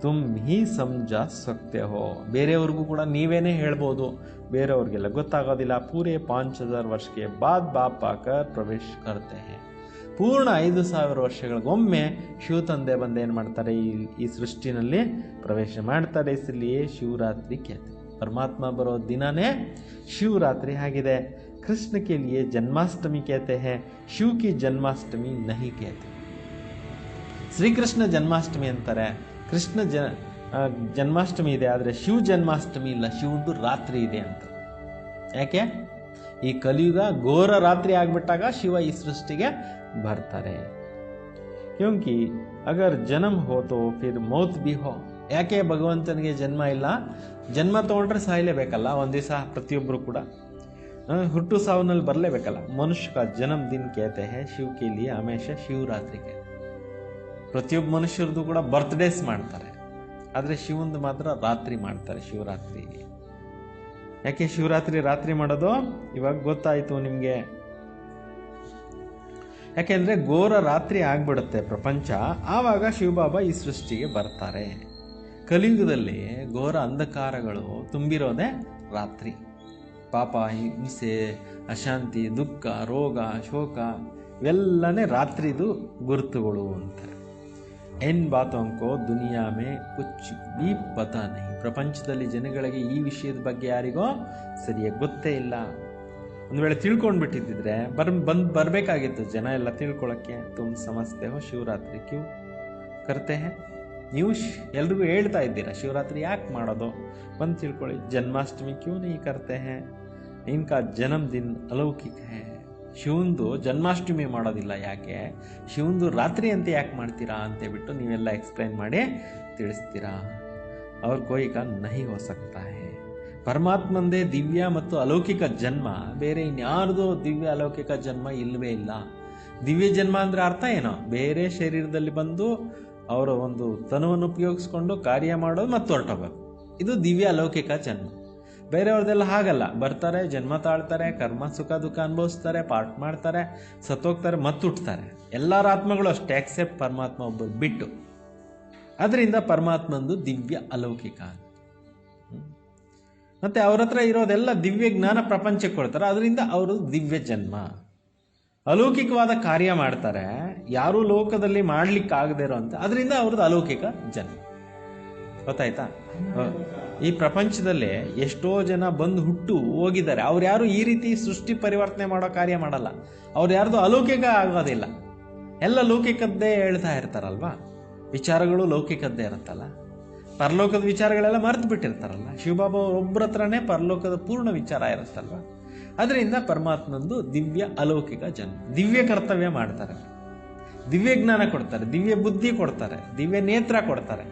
ತುಮ್ ಹಿ ಸಮಜ ಸಕ್ತೆ ಹೋ. ಬೇರೆಯವ್ರಿಗೂ ಕೂಡ ನೀವೇನೇ ಹೇಳ್ಬೋದು, ಬೇರೆಯವ್ರಿಗೆಲ್ಲ ಗೊತ್ತಾಗೋದಿಲ್ಲ. ಪೂರೆ 5000 ವರ್ಷಕ್ಕೆ ಬಾದ್ ಬಾಪ್ ಆಕರ್ ಪ್ರವೇಶ ಕರ್ತೆ ಹೇ. ಪೂರ್ಣ 5000 ವರ್ಷಗಳಿಗೊಮ್ಮೆ ಶಿವ ತಂದೆ ಬಂದು ಏನು ಮಾಡ್ತಾರೆ, ಈ ಸೃಷ್ಟಿನಲ್ಲಿ ಪ್ರವೇಶ ಮಾಡ್ತಾರೆ. ಇಸಲಿಯೇ ಶಿವರಾತ್ರಿ कहते. परमात्मा बरो दिनाने शिवरात्रि आಗಿದೆ. कृष्ण के लिए जन्माष्टमी कहते हैं, शिव की जन्माष्टमी नहीं कहते. श्री कृष्ण जन्माष्टमी अंತಾರೆ, ಕೃಷ್ಣ ಜನ್ಮಾಷ್ಟಮಿ ಇದೆ, ಆದರೆ ಶಿವ ಜನ್ಮಾಷ್ಟಮಿ ಇಲ್ಲ, ಶಿವಂದು ರಾತ್ರಿ ಇದೆ ಅಂತ. ಯಾಕೆ? ಈ ಕಲಿಯುಗ ಘೋರ ರಾತ್ರಿ ಆಗ್ಬಿಟ್ಟಾಗ ಶಿವ ಈ ಸೃಷ್ಟಿಗೆ ಬರ್ತಾರೆ. ಕ್ಯೋಂಕಿ ಅಗರ್ ಜನ್ಮ ಹೋ ತೋ ಫಿರ್ ಮೌತ್ ಬಿ ಹೋ. ಯಾಕೆ ಭಗವಂತನಿಗೆ ಜನ್ಮ ಇಲ್ಲ? ಜನ್ಮ ತಗೊಂಡ್ರೆ ಸಾಯಲೇಬೇಕಲ್ಲ ಒಂದು ದಿವಸ, ಪ್ರತಿಯೊಬ್ಬರು ಕೂಡ ಹುಟ್ಟು ಸಾವಿನಲ್ಲಿ ಬರಲೇಬೇಕಲ್ಲ. ಮನುಷ್ಯ का जन्मदिन कहते हैं, ಶಿವ के लिए हमेशा ಶಿವರಾತ್ರಿ के. ಪ್ರತಿಯೊಬ್ಬ ಮನುಷ್ಯರದು ಕೂಡ ಬರ್ತ್ಡೇಸ್ ಮಾಡ್ತಾರೆ, ಆದರೆ ಶಿವಂದು ಮಾತ್ರ ರಾತ್ರಿ ಮಾಡ್ತಾರೆ, ಶಿವರಾತ್ರಿ. ಯಾಕೆ ಶಿವರಾತ್ರಿ ರಾತ್ರಿ ಮಾಡೋದು ಇವಾಗ ಗೊತ್ತಾಯಿತು ನಿಮಗೆ. ಯಾಕೆಂದ್ರೆ ಘೋರ ರಾತ್ರಿ ಆಗ್ಬಿಡುತ್ತೆ ಪ್ರಪಂಚ, ಆವಾಗ ಶಿವಬಾಬಾ ಈ ಸೃಷ್ಟಿಗೆ ಬರ್ತಾರೆ. ಕಲಿಯುಗದಲ್ಲಿ ಘೋರ ಅಂಧಕಾರಗಳು ತುಂಬಿರೋದೇ ರಾತ್ರಿ. ಪಾಪ, ಹಿಂಸೆ, ಅಶಾಂತಿ, ದುಃಖ, ರೋಗ, ಶೋಕ ಇವೆಲ್ಲನೇ ರಾತ್ರಿದು ಗುರುತುಗಳು ಅಂತಾರೆ. ಎನ್ ಬಾತೋಂಕೋ ದುನಿಯಾ ಮೇ ಕುಚ್ ಬಿ ಪತಾ ನಹಿ. ಪ್ರಪಂಚದಲ್ಲಿ ಜನಗಳಿಗೆ ಈ ವಿಷಯದ ಬಗ್ಗೆ ಯಾರಿಗೋ ಸರಿಯಾಗಿ ಗೊತ್ತೇ ಇಲ್ಲ. ಒಂದು ವೇಳೆ ತಿಳ್ಕೊಂಡ್ಬಿಟ್ಟಿದ್ದಿದ್ರೆ ಬರಬೇಕಾಗಿತ್ತು ಜನ ಎಲ್ಲ ತಿಳ್ಕೊಳ್ಳೋಕ್ಕೆ. ತುಮ್ ಸಮಸ್ತೆ ಹೋ ಶಿವರಾತ್ರಿ ಕ್ಯೂ ಕರ್ತೆ ಹೇ. ನೀವು ಎಲ್ರಿಗೂ ಹೇಳ್ತಾ ಇದ್ದೀರಾ ಶಿವರಾತ್ರಿ ಯಾಕೆ ಮಾಡೋದು, ಬಂದು ತಿಳ್ಕೊಳ್ಳಿ. ಜನ್ಮಾಷ್ಟಮಿ ಕ್ಯೂ ನೀ ಕರ್ತೆ ಹೇ, ಇನ್ಕಾ ಜನ್ಮದಿನ ಅಲೌಕಿಕ ಹೇ. ಶಿವಂದು ಜನ್ಮಾಷ್ಟಮಿ ಮಾಡೋದಿಲ್ಲ ಯಾಕೆ, ಶಿವಂದು ರಾತ್ರಿ ಅಂತ ಯಾಕೆ ಮಾಡ್ತೀರಾ ಅಂತೇಳ್ಬಿಟ್ಟು ನೀವೆಲ್ಲ ಎಕ್ಸ್ಪ್ಲೈನ್ ಮಾಡಿ ತಿಳಿಸ್ತೀರಾ. ಅವ್ರ ಕೋಯಿ ಕಾ ನಹಿ ಹೋ ಸಕ್ತಾ ಹೇ. ಪರಮಾತ್ಮಂದೇ ದಿವ್ಯ ಮತ್ತು ಅಲೌಕಿಕ ಜನ್ಮ, ಬೇರೆ ಇನ್ಯಾರ್ದು ದಿವ್ಯ ಅಲೌಕಿಕ ಜನ್ಮ ಇಲ್ಲವೇ ಇಲ್ಲ. ದಿವ್ಯ ಜನ್ಮ ಅಂದರೆ ಅರ್ಥ ಏನೋ, ಬೇರೆ ಶರೀರದಲ್ಲಿ ಬಂದು ಅವರ ಒಂದು ತನುವನ್ನು ಉಪಯೋಗಿಸ್ಕೊಂಡು ಕಾರ್ಯ ಮಾಡೋದು ಮತ್ತು ಹೊರಟೋಗೋದು, ಇದು ದಿವ್ಯ ಅಲೌಕಿಕ ಜನ್ಮ. ಬೇರೆಯವ್ರದ್ದೆಲ್ಲ ಹಾಗಲ್ಲ, ಬರ್ತಾರೆ, ಜನ್ಮ ತಾಳ್ತಾರೆ, ಕರ್ಮ ಸುಖ ದುಃಖ ಅನುಭವಿಸ್ತಾರೆ, ಪಾಠ ಮಾಡ್ತಾರೆ, ಸತ್ತೋಗ್ತಾರೆ, ಮತ್ತು ಹುಟ್ಟುತ್ತಾರೆ. ಎಲ್ಲರ ಆತ್ಮಗಳು ಅಷ್ಟೇ, ಎಕ್ಸೆಪ್ಟ್ ಪರಮಾತ್ಮ ಒಬ್ಬರು ಬಿಟ್ಟು. ಅದರಿಂದ ಪರಮಾತ್ಮಂದು ದಿವ್ಯ ಅಲೌಕಿಕ. ಮತ್ತೆ ಅವ್ರ ಹತ್ರ ಇರೋದೆಲ್ಲ ದಿವ್ಯ ಜ್ಞಾನ ಪ್ರಪಂಚಕ್ಕೆ ಕೊಡ್ತಾರೆ, ಅದರಿಂದ ಅವರು ದಿವ್ಯ ಜನ್ಮ. ಅಲೌಕಿಕವಾದ ಕಾರ್ಯ ಮಾಡ್ತಾರೆ, ಯಾರೂ ಲೋಕದಲ್ಲಿ ಮಾಡ್ಲಿಕ್ಕಾಗದೇ ಇರೋ ಅಂತ, ಅದರಿಂದ ಅವ್ರದ್ದು ಅಲೌಕಿಕ ಜನ್ಮ. ಗೊತ್ತಾಯ್ತಾ? ಈ ಪ್ರಪಂಚದಲ್ಲಿ ಎಷ್ಟೋ ಜನ ಬಂದು ಹುಟ್ಟು ಹೋಗಿದ್ದಾರೆ, ಅವ್ರು ಯಾರು ಈ ರೀತಿ ಸೃಷ್ಟಿ ಪರಿವರ್ತನೆ ಮಾಡೋ ಕಾರ್ಯ ಮಾಡಲ್ಲ. ಅವ್ರು ಯಾರ್ದು ಅಲೌಕಿಕ ಆಗೋದಿಲ್ಲ, ಎಲ್ಲ ಲೌಕಿಕದ್ದೇ ಹೇಳ್ತಾ ಇರ್ತಾರಲ್ವಾ. ವಿಚಾರಗಳು ಲೌಕಿಕದ್ದೇ ಇರುತ್ತಲ್ಲ, ಪರಲೋಕದ ವಿಚಾರಗಳೆಲ್ಲ ಮರೆತು ಬಿಟ್ಟಿರ್ತಾರಲ್ಲ. ಶಿವಬಾಬಾ ಒಬ್ಬರ ಹತ್ರನೇ ಪರಲೋಕದ ಪೂರ್ಣ ವಿಚಾರ ಇರುತ್ತಲ್ವ. ಅದರಿಂದ ಪರಮಾತ್ಮಂದು ದಿವ್ಯ ಅಲೌಕಿಕ ಜನ್ಮ. ದಿವ್ಯ ಕರ್ತವ್ಯ ಮಾಡ್ತಾರೆ, ದಿವ್ಯ ಜ್ಞಾನ ಕೊಡ್ತಾರೆ, ದಿವ್ಯ ಬುದ್ಧಿ ಕೊಡ್ತಾರೆ, ದಿವ್ಯ ನೇತ್ರ ಕೊಡ್ತಾರೆ,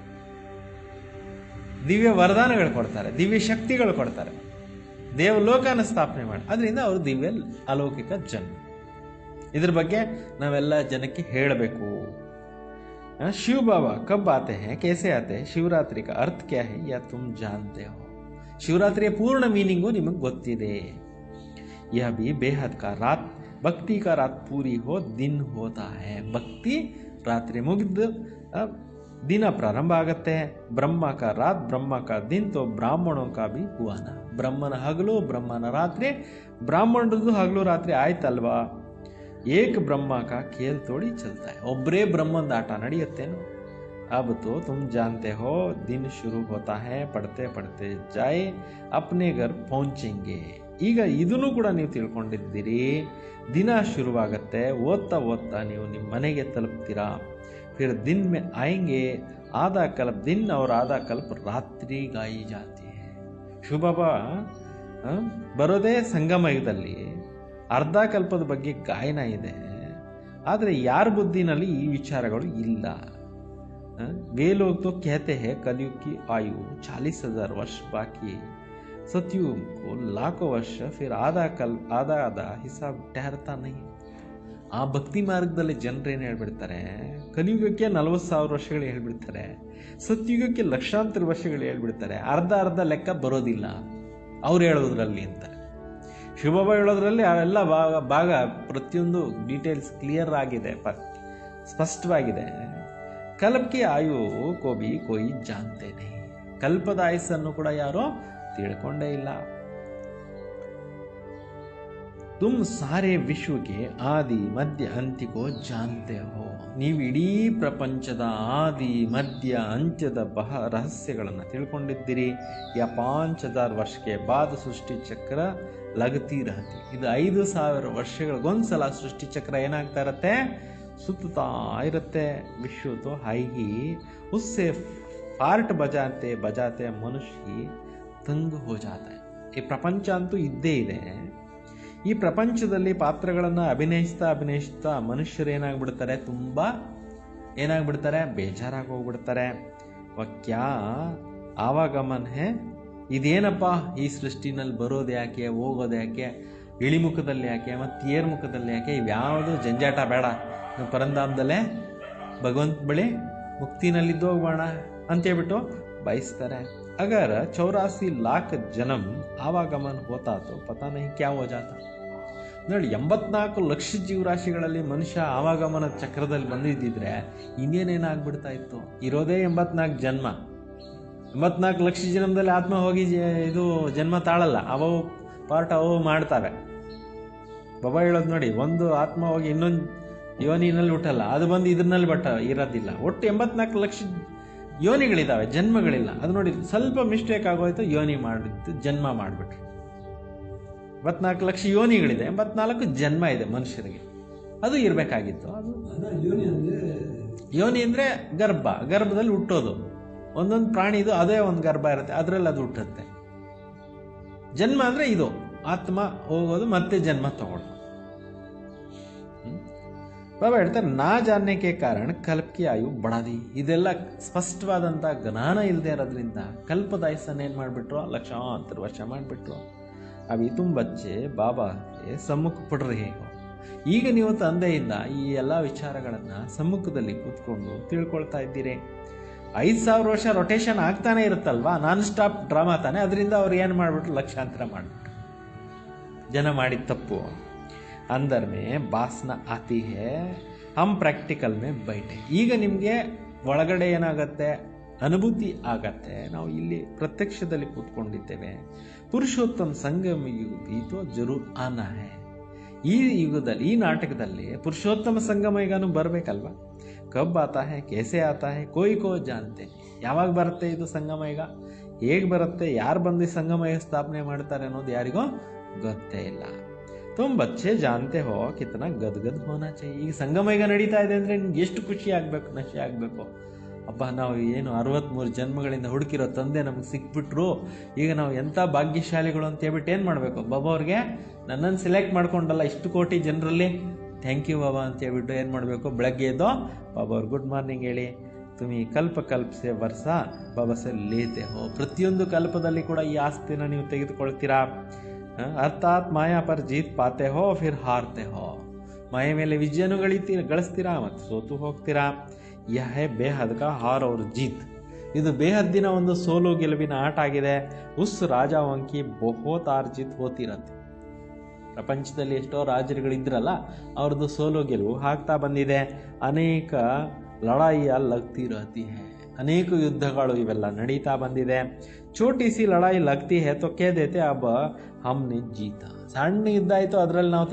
ದಿವ್ಯ ವರದಾನಗಳು ಕೊಡ್ತಾರೆ, ದಿವ್ಯ ಶಕ್ತಿಗಳು ಕೊಡ್ತಾರೆ, ದೇವಲೋಕನ ಸ್ಥಾಪನೆ ಮಾಡಿ. ಅದರಿಂದ ಅವರು ದಿವ್ಯ ಅಲೌಕಿಕ ಜನ್ಮ. ಇದ್ರ ಬಗ್ಗೆ ನಾವೆಲ್ಲ ಜನಕ್ಕೆ ಹೇಳಬೇಕು. शिव बाबा कब आते हैं, कैसे आते हैं, शिवरात्रि का अर्थ क्या है या तुम जानते हो? ಶಿವರಾತ್ರಿಯ ಪೂರ್ಣ ಮೀನಿಂಗು ನಿಮಗೆ ಗೊತ್ತಿದೆ. यह भी बेहद का रात, भक्ति का रात पूरी हो दिन होता है. ಭಕ್ತಿ ರಾತ್ರಿ ಮುಗಿದು ದಿನ ಪ್ರಾರಂಭ ಆಗುತ್ತೆ. ಬ್ರಹ್ಮ का रात, ब्रह्मा का दिन, तो ब्राह्मणों का भी हुआ ना. ಬ್ರಹ್ಮನ ಹಗಲು, ಬ್ರಹ್ಮನ ರಾತ್ರಿ, ಬ್ರಾಹ್ಮಣರದ್ದು ಹಗಲು ರಾತ್ರಿ ಆಯ್ತಲ್ವಾ. ಏಕ ಬ್ರಹ್ಮ ಕಾ ಖೇಲ್ ಥೋಡಿ ಚಲ್ತಾ ಹೈ. ಒಬ್ಬರೇ ಬ್ರಹ್ಮಂದ ಆಟ ನಡೆಯುತ್ತೇನು? अब तो तुम जानते हो दिन शुरू होता है, पढ़ते पढ़ते जाए अपने घर पहुंचेंगे. ಈಗ ಇದನ್ನು ಕೂಡ ನೀವು ತಿಳ್ಕೊಂಡಿದ್ದೀರಿ. ದಿನ ಶುರುವಾಗುತ್ತೆ, ಓದ್ತಾ ಓದ್ತಾ ನೀವು ನಿಮ್ಮ ಮನೆಗೆ ತಲುಪ್ತೀರಾ. फिर दिन में आएंगे, आधा कल्प दिन और आधा कल्प रात्रि गाई जाती है. ಶಿವಬಾಬಾ ಬರೋದೇ ಸಂಗಮ ಯುಗದಲ್ಲಿ. ಅರ್ಧ ಕಲ್ಪದ ಬಗ್ಗೆ ಗಾಯನ ಇದೆ, ಆದರೆ ಯಾರ ಬುದ್ಧಿನಲ್ಲಿ ಈ ವಿಚಾರಗಳು ಇಲ್ಲ. वे लोग तो कहते हैं कलयुग की आयु 40,000 वर्ष बाकी, सतयुग को लाखों वर्ष, फिर आधा हिसाब ठहरता नहीं. ಆ ಭಕ್ತಿ ಮಾರ್ಗದಲ್ಲಿ ಜನರೇನು ಹೇಳ್ಬಿಡ್ತಾರೆ, ಕಲಿಯುಗಕ್ಕೆ 40,000 ವರ್ಷಗಳು ಹೇಳ್ಬಿಡ್ತಾರೆ, ಸತ್ಯುಗಕ್ಕೆ ಲಕ್ಷಾಂತರ ವರ್ಷಗಳು ಹೇಳ್ಬಿಡ್ತಾರೆ, ಅರ್ಧ ಲೆಕ್ಕ ಬರೋದಿಲ್ಲ ಅವ್ರು ಹೇಳೋದ್ರಲ್ಲಿ ಅಂತಾರೆ. ಶಿವಬಾಬಾ ಹೇಳೋದ್ರಲ್ಲಿ ಅವೆಲ್ಲ ಭಾಗ ಪ್ರತಿಯೊಂದು ಡೀಟೇಲ್ಸ್ ಕ್ಲಿಯರ್ ಆಗಿದೆ, ಸ್ಪಷ್ಟವಾಗಿದೆ. ಕಲ್ಪಕ್ಕೆ ಆಯು ಕೋಬಿ ಕೋಯಿ ಜಾನ್ತೇನೆ, ಕಲ್ಪದ ಆಯಸ್ಸನ್ನು ಕೂಡ ಯಾರೋ ತಿಳ್ಕೊಂಡೇ ಇಲ್ಲ. ತುಮ್ ಸಾರೆ ವಿಶ್ವಕ್ಕೆ ಆದಿ ಮಧ್ಯ ಅಂತ್ಯಕೋ ಜಾನ್ತೆ ಹೋ, ನೀವು ಇಡೀ ಪ್ರಪಂಚದ ಆದಿ ಮಧ್ಯ ಅಂತ್ಯದ ರಹಸ್ಯಗಳನ್ನು ತಿಳ್ಕೊಂಡಿದ್ದೀರಿ. ಯಾ 5,000 ವರ್ಷಕ್ಕೆ ಬಾದ ಸೃಷ್ಟಿ ಚಕ್ರ ಲಗತಿ ರಹತಿ, ಇದು 5,000 ವರ್ಷಗಳಿಗೊಂದ್ಸಲ ಸೃಷ್ಟಿ ಚಕ್ರ ಏನಾಗ್ತಾ ಇರತ್ತೆ, ಸುತ್ತಾ ಇರುತ್ತೆ. ವಿಶ್ವ ತೋ ಹೈಹಿ ಉಸ್ಸೆ ಫಾರ್ಟ್ ಬಜಾತೆ ಮನುಷ್ಯ ತಂಗು ಹೋ ಜಾತ. ಈ ಪ್ರಪಂಚ ಅಂತೂ ಇದ್ದೇ ಇದೆ. ಈ ಪ್ರಪಂಚದಲ್ಲಿ ಪಾತ್ರಗಳನ್ನು ಅಭಿನಯಿಸ್ತಾ ಮನುಷ್ಯರು ಏನಾಗ್ಬಿಡ್ತಾರೆ, ತುಂಬ ಏನಾಗ್ಬಿಡ್ತಾರೆ, ಬೇಜಾರಾಗಿ ಹೋಗ್ಬಿಡ್ತಾರೆ. ಕ್ಯಾ ಆವಾಗಮನ ಹೇ, ಇದೇನಪ್ಪ ಈ ಸೃಷ್ಟಿನಲ್ಲಿ ಬರೋದು ಯಾಕೆ, ಹೋಗೋದು ಯಾಕೆ, ಇಳಿಮುಖದಲ್ಲಿ ಯಾಕೆ ಮತ್ತು ಏರ್ಮುಖದಲ್ಲಿ ಯಾಕೆ, ಇವ್ಯಾವುದು ಜಂಜಾಟ ಬೇಡ, ಪರಂಧಾಮದಲ್ಲೇ ಭಗವಂತ ಬಳಿ ಮುಕ್ತಿನಲ್ಲಿದ್ದು ಹೋಗೋಣ ಅಂತೇಳ್ಬಿಟ್ಟು ಬಯಸ್ತಾರೆ. ಅಗರ್ 84 लाख जन्म आवागमन होता तो पता नहीं क्या हो जाता. ನೋಡಿ, 84 ಲಕ್ಷ ಜೀವರಾಶಿಗಳಲ್ಲಿ ಮನುಷ್ಯ ಆವಾಗಮನ ಚಕ್ರದಲ್ಲಿ ಬಂದಿದ್ದಿದ್ರೆ ಇನ್ನೇನೇನಾಗ್ಬಿಡ್ತಾ ಇತ್ತು. ಇರೋದೇ 84 ಜನ್ಮ, 84 ಲಕ್ಷ ಜನ್ಮದಲ್ಲಿ ಆತ್ಮ ಹೋಗಿ ಇದು ಜನ್ಮ ತಾಳಲ್ಲ, ಅವು ಪಾರ್ಟ್ ಅವು ಮಾಡ್ತಾವೆ. ಬಾಬಾ ಹೇಳೋದು ನೋಡಿ, ಒಂದು ಆತ್ಮ ಹೋಗಿ ಇನ್ನೊಂದು ಯೋನಿನಲ್ಲಿ ಹುಟ್ಟಲ್ಲ, ಅದು ಬಂದು ಇದ್ರಲ್ಲಿ ಇರೋದಿಲ್ಲ. ಒಟ್ಟು 84 ಲಕ್ಷ ಯೋನಿಗಳಿದ್ದಾವೆ, ಜನ್ಮಗಳಿಲ್ಲ. ಅದು ನೋಡಿ, ಸ್ವಲ್ಪ ಮಿಸ್ಟೇಕ್ ಆಗೋಯ್ತು, ಯೋನಿ ಮಾಡಿದ್ದು ಜನ್ಮ ಮಾಡಿಬಿಟ್ರು. 84 ಲಕ್ಷ ಯೋನಿಗಳಿದೆ, 84 ಜನ್ಮ ಇದೆ ಮನುಷ್ಯರಿಗೆ. ಅದು ಇರಬೇಕಾಗಿತ್ತು. ಅದು ಯೋನಿ ಅಂದರೆ ಗರ್ಭದಲ್ಲಿ ಹುಟ್ಟೋದು. ಒಂದೊಂದು ಪ್ರಾಣಿದು ಅದೇ ಒಂದು ಗರ್ಭ ಇರುತ್ತೆ, ಅದರಲ್ಲಿ ಅದು ಹುಟ್ಟುತ್ತೆ. ಜನ್ಮ ಅಂದರೆ ಇದು ಆತ್ಮ ಹೋಗೋದು ಮತ್ತೆ ಜನ್ಮ ತಗೊಳ್ಳೋದು. ಬಾಬಾ ಹೇಳ್ತಾರೆ, ನಾ ಜಾನ್ನೆಗೆ ಕಾರಣ ಕಲ್ಪಕ್ಕೆ ಆಯು ಬಡಾದಿ. ಇದೆಲ್ಲ ಸ್ಪಷ್ಟವಾದಂಥ ಜ್ಞಾನ ಇಲ್ಲದೆ ಇರೋದ್ರಿಂದ ಕಲ್ಪದ ಆಯಸ್ಸನ್ನು ಏನು ಮಾಡಿಬಿಟ್ರು, ಲಕ್ಷಾಂತರ ವರ್ಷ ಮಾಡಿಬಿಟ್ರು. ಅವಿ ತುಂಬ ಬಚ್ಚೆ ಬಾಬಾಗೆ ಸಮ್ಮುಖ ಪಡ್ರಿ. ಈಗ ನೀವು ತಂದೆಯಿಂದ ಈ ಎಲ್ಲ ವಿಚಾರಗಳನ್ನು ಸಮ್ಮುಖದಲ್ಲಿ ಕೂತ್ಕೊಂಡು ತಿಳ್ಕೊಳ್ತಾ ಇದ್ದೀರಿ. 5,000 ವರ್ಷ ರೊಟೇಷನ್ ಆಗ್ತಾನೆ ಇರುತ್ತಲ್ವಾ, ನಾನ್ ಸ್ಟಾಪ್ ಡ್ರಾಮಾ ತಾನೆ. ಅದರಿಂದ ಅವ್ರು ಏನು ಮಾಡಿಬಿಟ್ರು, ಲಕ್ಷಾಂತರ ಮಾಡಿಬಿಟ್ರು. ಜನ ಮಾಡಿದ ತಪ್ಪು. अंदर में वासना आती है, हम प्रैक्टिकल में बैठे. ಈಗ ನಿಮಗೆ ಒಳಗಡೆ ಏನಾಗುತ್ತೆ, ಅನುಭೂತಿ ಆಗತ್ತೆ, ನಾವು ಇಲ್ಲಿ ಪ್ರತ್ಯಕ್ಷದಲ್ಲಿ ಕೂತ್ಕೊಂಡಿದ್ದೇವೆ. ಪುರುಷೋತ್ತಮ ಸಂಗಮ ಯುಗ ಜರೂರ್ ಆನಾ ಹೈ. ಈ ಯುಗದಲ್ಲಿ, ಈ ನಾಟಕದಲ್ಲಿ ಪುರುಷೋತ್ತಮ ಸಂಗಮ ಯುಗನೂ ಬರಬೇಕಲ್ವಾ. ಕಬ್ ಆತಾ ಹೈ, ಕೇಸೆ ಆತಾ ಹೈ, ಕೋಯಿ ಕೋ ಜಾನ್ತೆ. ಯಾವಾಗ ಬರುತ್ತೆ ಇದು ಸಂಗಮ ಯುಗ, ಹೇಗೆ ಬರುತ್ತೆ, ಯಾರು ಬಂದು ಸಂಗಮ ಯುಗ ಸ್ಥಾಪನೆ ಮಾಡ್ತಾರೆ ಅನ್ನೋದು ಯಾರಿಗೂ ಗೊತ್ತೇ ಇಲ್ಲ. ತುಂಬ ಬಚ್ಚೆ ಜಾನ್ತೆ ಹೋ ಕಿತನ ಗದ್ಗದ್ ಹೋನಾ ಚಾಹಿಯೆ. ಈಗ ಸಂಗಮ ಯುಗ ನಡೀತಾ ಇದೆ ಅಂದರೆ ನಿಮ್ಗೆ ಎಷ್ಟು ಖುಷಿ ಆಗಬೇಕು, ನಶೆ ಆಗಬೇಕು. ಅಬ್ಬಾ, ನಾವು ಏನು 63 ಜನ್ಮಗಳಿಂದ ಹುಡುಕಿರೋ ತಂದೆ ನಮ್ಗೆ ಸಿಕ್ಬಿಟ್ರು, ಈಗ ನಾವು ಎಂಥ ಭಾಗ್ಯಶಾಲಿಗಳು ಅಂತ ಹೇಳ್ಬಿಟ್ಟು ಏನು ಮಾಡಬೇಕು, ಬಾಬಾ ಅವ್ರಿಗೆ ನನ್ನನ್ನು ಸೆಲೆಕ್ಟ್ ಮಾಡ್ಕೊಂಡಲ್ಲ ಇಷ್ಟು ಕೋಟಿ ಜನರಲ್ಲಿ, ಥ್ಯಾಂಕ್ ಯು ಬಾಬಾ ಅಂತ ಹೇಳ್ಬಿಟ್ಟು ಏನು ಮಾಡಬೇಕು, ಬೆಳಗ್ಗೆ ಎದ್ದೋ ಬಾಬಾ ಅವ್ರು ಗುಡ್ ಮಾರ್ನಿಂಗ್ ಹೇಳಿ, ತುಮಿ ಕಲ್ಪಸೆ ವರ್ಷ ಬಾಬಾ ಸೆ ಲೇತೆ ಹೋ. ಪ್ರತಿಯೊಂದು ಕಲ್ಪದಲ್ಲಿ ಕೂಡ ಈ ಆಸ್ತಿನ ನೀವು ತೆಗೆದುಕೊಳ್ತೀರಾ. ಅರ್ಥಾತ್ ಮಾಯಾ ಪರ್ ಜೀತ್ ಪಾತೆ ಹೋ ಫಿರ್ ಹಾರ್ತೆ ಹೋ. ಮಾಯ ಮೇಲೆ ವಿಜಯನು ಗಳಿಸ್ತೀರಾ ಮತ್ತು ಸೋತು ಹೋಗ್ತೀರಾ. ಯಹ ಬೇಹದ್ ಕಾ ಹಾರ್ ಅವ್ರ ಜೀತ್. ಇದು ಬೇಹದ್ದಿನ ಒಂದು ಸೋಲು ಗೆಲುವಿನ ಆಟ ಆಗಿದೆ. ಉಸ್ ರಾಜಾವಂಕಿ ಬಹುತ್ ಆರ್ಜಿತ್ ಹೋತಿರತ್ತೆ. ಪ್ರಪಂಚದಲ್ಲಿ ಎಷ್ಟೋ ರಾಜರುಗಳಿದ್ರಲ್ಲ, ಅವ್ರದ್ದು ಸೋಲು ಗೆಲುವು ಆಗ್ತಾ ಬಂದಿದೆ. ಅನೇಕ ಲಡಾಯಿಯ ಲಗ್ತಿ ರಹತಿ ಹೈ. ಅನೇಕ ಯುದ್ಧಗಳು ಇವೆಲ್ಲ ನಡೀತಾ ಬಂದಿದೆ. ಚೋಟಿ ಸಿ ಲಡಾಯಿ ಲಗ್ತಿ ಹೈ ತೋ ಕೇ ದೇತೆ ಅಬ್ ಹಮ್ನೆ ಜೀತ. ಸಣ್ಣ ಯುದ್ಧ ಆಯಿತು, ಅದರಲ್ಲಿ ನಾವು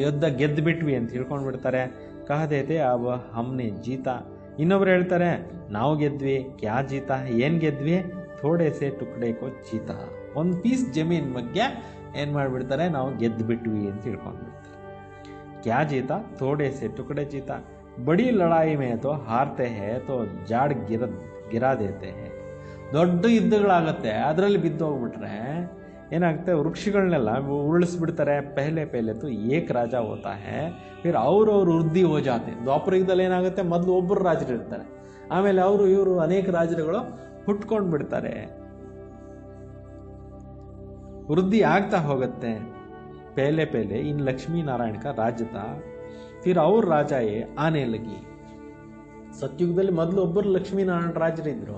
ಯುದ್ಧ ಗೆದ್ದು ಬಿಟ್ವಿ ಅಂತ ತಿಳ್ಕೊಂಡು ಬಿಡ್ತಾರೆ. ಕಹ ದೇತೆ ಅಬ್ ಹಮ್ನೆ ಜೀತ. ಇನ್ನೊಬ್ರು ಹೇಳ್ತಾರೆ, ನಾವು ಗೆದ್ವಿ. ಕ್ಯಾ ಜೀತ, ಏನು ಗೆದ್ವಿ, ಥೋಡೆ ಸೆ ಟುಕಡೆ ಕೋ ಜೀತ. ಒಂದು ಪೀಸ್ ಜಮೀನ್ ಬಗ್ಗೆ ಏನು ಮಾಡಿಬಿಡ್ತಾರೆ, ನಾವು ಗೆದ್ದು ಬಿಟ್ವಿ ಅಂತ ತಿಳ್ಕೊಂಡ್ಬಿಡ್ತಾರೆ. ಕ್ಯಾ ಜೀತ, ಥೋಡೆ ಸೆ ಟುಕಡೆ ಜೀತ. ಬಡಿ ಲಡಾಯಿ ಮೇ ತೋ ಹಾರ್ತೆ ಹೇ ತೋ ಜಾಡ್ ಗಿರಾ ದೇತೆ ಹೇ. ದೊಡ್ಡ ಯುದ್ಧಗಳಾಗುತ್ತೆ, ಅದರಲ್ಲಿ ಬಿದ್ದು ಹೋಗ್ಬಿಟ್ರೆ ಏನಾಗುತ್ತೆ, ವೃಕ್ಷಗಳನ್ನೆಲ್ಲ ಉರುಳಿಸ್ಬಿಡ್ತಾರೆ. ಪೆಹಲೆ ತೋ ಏಕ್ ರಾಜ ಹೋತಾ ಹೇ, ಫಿರ್ ಅವ್ರು ವೃದ್ಧಿ ಹೋ ಜಾತೆ. ದ್ವಾಪರಯುಗದಲ್ಲಿ ಏನಾಗುತ್ತೆ, ಮೊದಲು ಒಬ್ಬರು ರಾಜರು ಇರ್ತಾರೆ, ಆಮೇಲೆ ಅವರು ಇವರು ಅನೇಕ ರಾಜರುಗಳು ಹುಟ್ಕೊಂಡು ಬಿಡ್ತಾರೆ, ವೃದ್ಧಿ ಆಗ್ತಾ ಹೋಗುತ್ತೆ. ಪೆಹಲೆ ಇನ್ ಲಕ್ಷ್ಮೀ ನಾರಾಯಣ ಕಾ ರಾಜ್ಯ ತಾ. फिर और राजा ये आने लगी. ಸತ್ಯುಗದಲ್ಲಿ ಮೊದಲು ಒಬ್ಬರು ಲಕ್ಷ್ಮೀನಾರಾಯಣ ರಾಜರಿದ್ರು,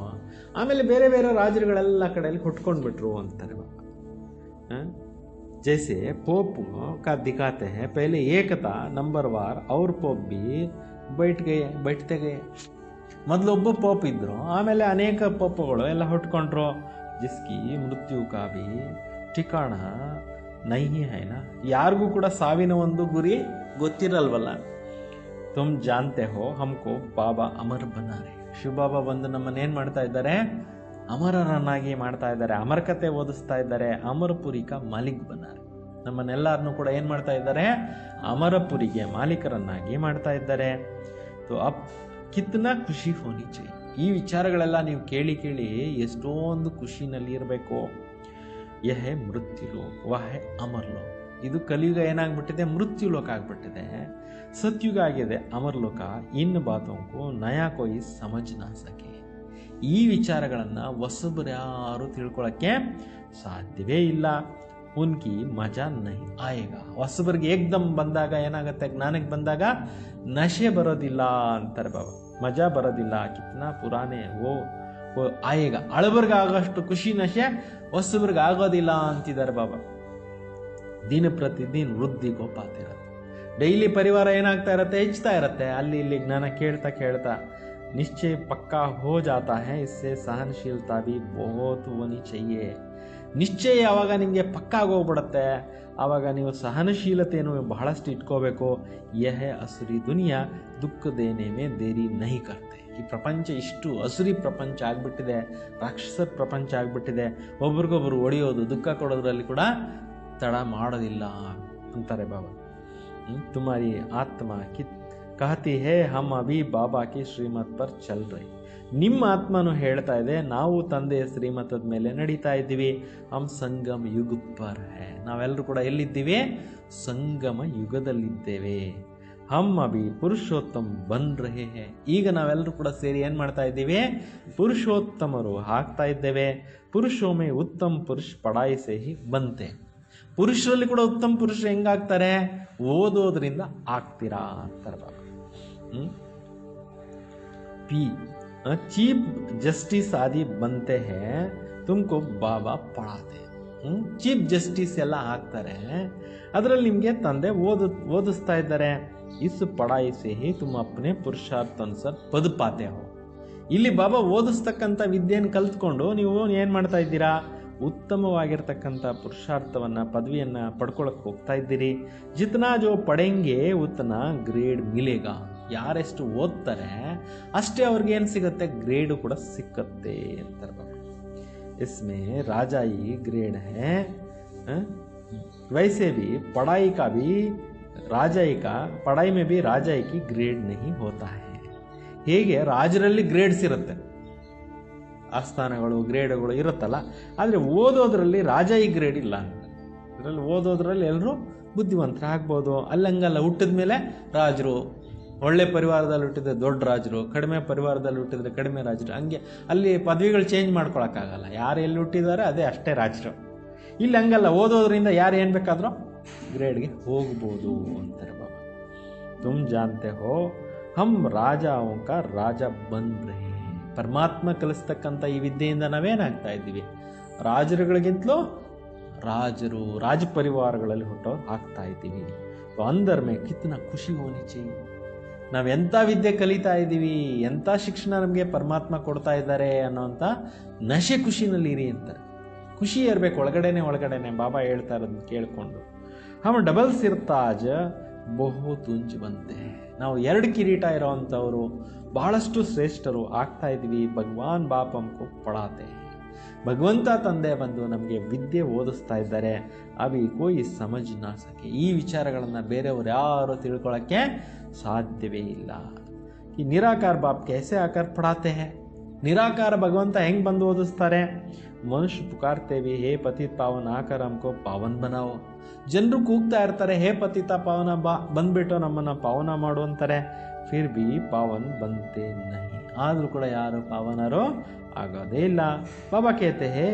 ಆಮೇಲೆ ಬೇರೆ ಬೇರೆ ರಾಜರುಗಳೆಲ್ಲ ಕಡೆಯಲ್ಲಿ ಹುಟ್ಕೊಂಡ್ಬಿಟ್ರು ಅಂತಾರೆ ಬಾಬಾ. जैसे पोप का दिखाते हैं, पहले एक था नंबरवार और पोप भी बैठते गए. ಮೊದಲು ಒಬ್ಬ ಪೋಪ್ ಇದ್ರು, ಆಮೇಲೆ ಅನೇಕ ಪೋಪ್ಗಳು ಎಲ್ಲ ಹುಟ್ಕೊಂಡ್ರು. ಜಿಸ್ಕಿ ಮೃತ್ಯು ಕಾ ಭಿ ಠಿಕಾಣ ನಹಿ ಹೈ ನಾ. ಯಾರಿಗೂ ಕೂಡ ಸಾವಿನ ಒಂದು ಗುರಿ ಗೊತ್ತಿರಲ್ವಲ್ಲ. ತುಮ್ ಜಾನ್ತೆ ಹೋ ಹಮ್ಕೋ ಬಾಬಾ ಅಮರ್ ಬನಾರೆ. ಶಿವಬಾಬಾ ಬಂದು ನಮ್ಮನ್ನೇನು ಮಾಡ್ತಾ ಇದ್ದಾರೆ? ಅಮರರನ್ನಾಗಿ ಮಾಡ್ತಾ ಇದ್ದಾರೆ, ಅಮರಕತೆ ಓದಿಸ್ತಾ ಇದ್ದಾರೆ. ಅಮರಪುರಿಕ ಮಾಲಿಕ್ ಬನಾರೆ. ನಮ್ಮನ್ನೆಲ್ಲರನ್ನೂ ಕೂಡ ಏನು ಮಾಡ್ತಾ ಇದ್ದಾರೆ? ಅಮರಪುರಿಗೆ ಮಾಲೀಕರನ್ನಾಗಿ ಮಾಡ್ತಾ ಇದ್ದಾರೆ. ತೋ ಅಪ್ ಕಿತ್ನಾ ಖುಷಿ ಹೋನಿ ಚೈ. ಈ ವಿಚಾರಗಳೆಲ್ಲ ನೀವು ಕೇಳಿ ಕೇಳಿ ಎಷ್ಟೊಂದು ಖುಷಿನಲ್ಲಿ ಇರಬೇಕು. ಯಹೇ ಮೃತ್ಯುಲೋಕ ವಹೇ ಅಮರ್ಲೋಕ. ಇದು ಕಲಿಯುಗ ಏನಾಗ್ಬಿಟ್ಟಿದೆ? ಮೃತ್ಯುಲೋಕ ಆಗ್ಬಿಟ್ಟಿದೆ. ಸತ್ಯುಗ ಆಗಿದೆ ಅಮರ್ಲೋಕ. ಇನ್ ಬಾತೋಂಕು ನಯಾ ಕೊಯ್ ಸಮಜ್ ನಾ ಸಕೆ. ಈ ವಿಚಾರಗಳನ್ನು ಹೊಸಬರು ಯಾರು ತಿಳ್ಕೊಳ್ಳೋಕ್ಕೆ ಸಾಧ್ಯವೇ ಇಲ್ಲ. ಉನ್ಕಿ ಮಜಾ ನಹಿ ಆಯೇಗ. ಹೊಸಬರಿಗೆ ಏಕ್ದಮ್ ಬಂದಾಗ ಏನಾಗುತ್ತೆ? ಜ್ಞಾನಕ್ಕೆ ಬಂದಾಗ ನಶೆ ಬರೋದಿಲ್ಲ ಅಂತಾರೆ ಬಾಬಾ. ಮಜಾ ಬರೋದಿಲ್ಲ. ಕಿತ್ನಾ ಪುರಾನೆ ಓ ಆಯೇಗ. ಹಳಬರ್ಗೆ ಆಗೋಷ್ಟು ಖುಷಿ ನಶೆ ಹೊಸಬ್ರಿಗೆ ಆಗೋದಿಲ್ಲ ಅಂತಿದ್ದಾರೆ ಬಾಬಾ. ದಿನ ಪ್ರತಿದಿನ ವೃದ್ಧಿ ಗೋಪಾತಿರತ್ತೆ. ಡೈಲಿ ಪರಿವಾರ ಏನಾಗ್ತಾ ಇರತ್ತೆ? ಹೆಚ್ಚುತ್ತಾ ಇರತ್ತೆ. ಅಲ್ಲಿ ಇಲ್ಲಿ ಜ್ಞಾನ ಕೇಳ್ತಾ ಕೇಳ್ತಾ ನಿಶ್ಚಯ ಪಕ್ಕಾ ಹೋ ಜಾತಾ ಹೈ. ಇಸ್ಸೆ ಸಹನಶೀಲತಾ ಭಿ ಬಹುತ್ ಹೋನಿ ಚಹಿಯೆ. ನಿಶ್ಚಯ ಯಾವಾಗ ನಿಮಗೆ ಪಕ್ಕಾ ಆಗೋಗ್ಬಿಡುತ್ತೆ, ಆವಾಗ ನೀವು ಸಹನಶೀಲತೆಯನ್ನು ಬಹಳಷ್ಟು ಇಟ್ಕೋಬೇಕು. ಯಹೇ ಅಸುರಿ ದುನಿಯಾ ದುಃಖ ದೇನೆ ಮೇ ದೇರಿ ನಹಿ ಕರ್ತೆ. ಈ ಪ್ರಪಂಚ ಇಷ್ಟು ಅಸುರಿ ಪ್ರಪಂಚ ಆಗಿಬಿಟ್ಟಿದೆ, ರಾಕ್ಷಸ ಪ್ರಪಂಚ ಆಗಿಬಿಟ್ಟಿದೆ. ಒಬ್ರಿಗೊಬ್ರು ಹೊಡೆಯೋದು, ದುಃಖ ಕೊಡೋದ್ರಲ್ಲಿ ಕೂಡ ತಡ ಮಾಡೋದಿಲ್ಲ ಅಂತಾರೆ ಬಾಬಾ. ತುಮಾರಿ ಆತ್ಮ ಕಿತ್ ಕಹತಿ ಹೇ ಹಮ್ ಅಭಿ ಬಾಬಾ ಕಿ ಶ್ರೀಮತ್ ಪರ್ ಚಲ್ ರಹಿ. ನಿಮ್ಮ ಆತ್ಮನು ಹೇಳ್ತಾ ಇದೆ, ನಾವು ತಂದೆಯ ಶ್ರೀಮತದ ಮೇಲೆ ನಡೀತಾ ಇದ್ದೀವಿ. ಹಮ್ ಸಂಗಮ ಯುಗ ಪರ್ ಹೇ. ನಾವೆಲ್ಲರೂ ಕೂಡ ಎಲ್ಲಿದ್ದೀವಿ? ಸಂಗಮ ಯುಗದಲ್ಲಿದ್ದೇವೆ. ಹಮ್ ಅಭಿ ಪುರುಷೋತ್ತಮ ಬನ್ ರಹೆ ಹೇ. ಈಗ ನಾವೆಲ್ಲರೂ ಕೂಡ ಸೇರಿ ಏನು ಮಾಡ್ತಾ ಇದ್ದೀವಿ? ಪುರುಷೋತ್ತಮರು ಆಗ್ತಾ ಇದ್ದೇವೆ. ಪುರುಷೋಮೆ ಉತ್ತಮ ಪುರುಷ ಪಡಾಯಿ ಸೇ ಹಿ ಬಂತೆ. ಪುರುಷರಲ್ಲಿ ಕೂಡ ಉತ್ತಮ ಪುರುಷರು ಹೆಂಗಾಗ್ತಾರೆ? ಓದೋದ್ರಿಂದ ಆಗ್ತೀರಾ ಅಂತಾರೆ ಬಾಬಾ. ಪಿ ಚೀಫ್ ಜಸ್ಟಿಸ್ ಆದಿ ಬಂತೆ ಹೇ ತುಮಕೋ ಬಾಬಾ ಪಡಾತೆ. ಚೀಫ್ ಜಸ್ಟಿಸ್ ಎಲ್ಲ ಆಗ್ತಾರೆ, ಅದರಲ್ಲಿ ನಿಮಗೆ ತಂದೆ ಓದಿಸ್ತಾ ಇದ್ದಾರೆ. ಇಸ್ ಪಡಾಯಿ ಸೇ ಹಿ ತುಮ್ ಅಪ್ನೆ ಪುರುಷಾರ್ಥ ಅನುಸಾರ ಪದ ಪಾತೆ ಹೋ. ಇಲ್ಲಿ ಬಾಬಾ ಓದಿಸ್ತಕ್ಕಂಥ ವಿದ್ಯೆಯನ್ನು ಕಲ್ತ್ಕೊಂಡು ನೀವು ಏನು ಮಾಡ್ತಾ ಇದ್ದೀರಾ? ಉತ್ತಮವಾಗಿರ್ತಕ್ಕಂಥ ಪುರುಷಾರ್ಥವನ್ನು, ಪದವಿಯನ್ನು ಪಡ್ಕೊಳಕ್ಕೆ ಹೋಗ್ತಾ ಇದ್ದೀರಿ. ಜಿತನಾ ಜೋ ಪಡೆಂಗೆ ಉತ್ತನ ಗ್ರೇಡ್ ಮಿಲೇಗ. ಯಾರೆಷ್ಟು ಓದ್ತಾರೆ ಅಷ್ಟೇ ಅವ್ರಿಗೆ ಏನು ಸಿಗುತ್ತೆ? ಗ್ರೇಡು ಕೂಡ ಸಿಕ್ಕತ್ತೆ ಅಂತಾರೆ ಬಾಬಾ. इसमें राजाई ग्रेड है, वैसे भी पढ़ाई का भी राजाई का, पढ़ाई में भी राजाई की ग्रेड नहीं होता है. ಹೇಗೆ ರಾಜರಲ್ಲಿ ಗ್ರೇಡ್ಸ್ ಇರುತ್ತೆ, ಆಸ್ಥಾನಗಳು ಗ್ರೇಡ್ಗಳು ಇರುತ್ತಲ್ಲ, ಆದರೆ ಓದೋದ್ರಲ್ಲಿ ರಾಜಾಯಿ ಗ್ರೇಡ್ ಇಲ್ಲ. ಇದರಲ್ಲಿ ಓದೋದ್ರಲ್ಲಿ ಎಲ್ಲರೂ ಬುದ್ಧಿವಂತರಾಗ್ಬೋದು. ಅಲ್ಲಂಗಲ್ಲ, ಹುಟ್ಟಿದ ಮೇಲೆ ರಾಜರು, ಒಳ್ಳೆ ಪರಿವಾರದಲ್ಲಿ ಹುಟ್ಟಿದ್ರೆ ದೊಡ್ಡ ರಾಜರು, ಕಡಿಮೆ ಪರಿವಾರದಲ್ಲಿ ಹುಟ್ಟಿದ್ರೆ ಕಡಿಮೆ ರಾಜರು. ಹಂಗೆ ಅಲ್ಲಿ ಪದವಿಗಳು ಚೇಂಜ್ ಮಾಡ್ಕೊಳಕ್ಕಾಗಲ್ಲ. ಯಾರು ಎಲ್ಲಿ ಹುಟ್ಟಿದ್ದಾರೆ ಅದೇ ಅಷ್ಟೇ ರಾಜರು. ಇಲ್ಲಿ ಹಂಗಲ್ಲ, ಓದೋದ್ರಿಂದ ಯಾರು ಏನು ಬೇಕಾದರೂ ಗ್ರೇಡ್ಗೆ ಹೋಗ್ಬೋದು ಅಂತಾರೆ ಬಾಬಾ. ತುಮ್ ಜಾನ್ತೆ ಹೋ ಹಮ್ ರಾಜಾओं का ರಾಜ ಬನ್ ರಹೆ. ಪರಮಾತ್ಮ ಕಲಿಸ್ತಕ್ಕಂಥ ಈ ವಿದ್ಯೆಯಿಂದ ನಾವೇನಾಗ್ತಾ ಇದ್ದೀವಿ? ರಾಜರುಗಳಿಗಿಂತಲೂ ರಾಜರು, ರಾಜ ಪರಿವಾರಗಳಲ್ಲಿ ಹುಟ್ಟೋರು ಆಗ್ತಾ ಇದ್ದೀವಿ. ಅಂದರ್ ಮೇ ಕಿತ್ನಾ ಖುಷಿ ಹೋನಿ चाहिए. ನಾವು ಎಂಥ ವಿದ್ಯೆ ಕಲಿತಾ ಇದ್ದೀವಿ, ಎಂಥ ಶಿಕ್ಷಣ ನಮಗೆ ಪರಮಾತ್ಮ ಕೊಡ್ತಾ ಇದ್ದಾರೆ ಅನ್ನೋಂಥ ನಶೆ ಖುಷಿನಲ್ಲಿ ಇರಿ ಅಂತಾರೆ. ಖುಷಿ ಇರಬೇಕು ಒಳಗಡೆನೆ ಬಾಬಾ ಹೇಳ್ತಾ ಇರೋದನ್ನ ಕೇಳಿಕೊಂಡು. ಹಮ್ ಡಬಲ್ ಸಿರ್ತಾಜ್ ಬಹುತ್ ಉಂಚ್ ಬಂತೆ. ನಾವು 2 ಕಿರೀಟ ಇರೋವಂಥವರು, ಬಹಳಷ್ಟು ಶ್ರೇಷ್ಠರು ಆಗ್ತಾ ಇದ್ದೀವಿ. ಭಗವಾನ್ ಬಾಪ್ ಹಮ್ಕೋ ಪಡಾತೆ. ಭಗವಂತ ತಂದೆ ಬಂದು ನಮಗೆ ವಿದ್ಯೆ ಓದಿಸ್ತಾ ಇದ್ದಾರೆ. ಅವಿ ಕೋಯಿ ಸಮಜ್ ನಾ ಸಕೆ. ಈ ವಿಚಾರಗಳನ್ನು ಬೇರೆಯವರು ಯಾರು ತಿಳ್ಕೊಳ್ಳೋಕ್ಕೆ ಸಾಧ್ಯವೇ ಇಲ್ಲ. ಈ ನಿರಾಕಾರ ಬಾಪ್ ಕೈಸೆ ಆಕಾರ ಪಡಾತೆ ಹೇ. ನಿರಾಕಾರ ಭಗವಂತ ಹೆಂಗೆ ಬಂದು ಓದಿಸ್ತಾರೆ? ಮನುಷ್ಯ ಪುಕಾರ್ತೇವಿ ಹೇ ಪತಿತ್ ಪಾವನ ಆಕಾರ ಹಮ್ಕೋ ಪಾವನ್ ಬನಾವೋ. ಜನರು ಕೂಗ್ತಾ ಇರ್ತಾರೆ, ಹೇ ಪತಿತ ಪಾವನ ಬಾ, ಬಂದ್ಬಿಟ್ಟು ನಮ್ಮನ್ನು ಪಾವನ ಮಾಡು ಅಂತಾರೆ. ಫಿರ್ ಬಿ ಪಾವನ್ ಬಂತೆ ನಹಿ. ಆದರೂ ಕೂಡ ಯಾರು ಪಾವನರು ಆಗೋದೇ ಇಲ್ಲ. ಬಾಬಾ ಕೇತೆ ಹೇ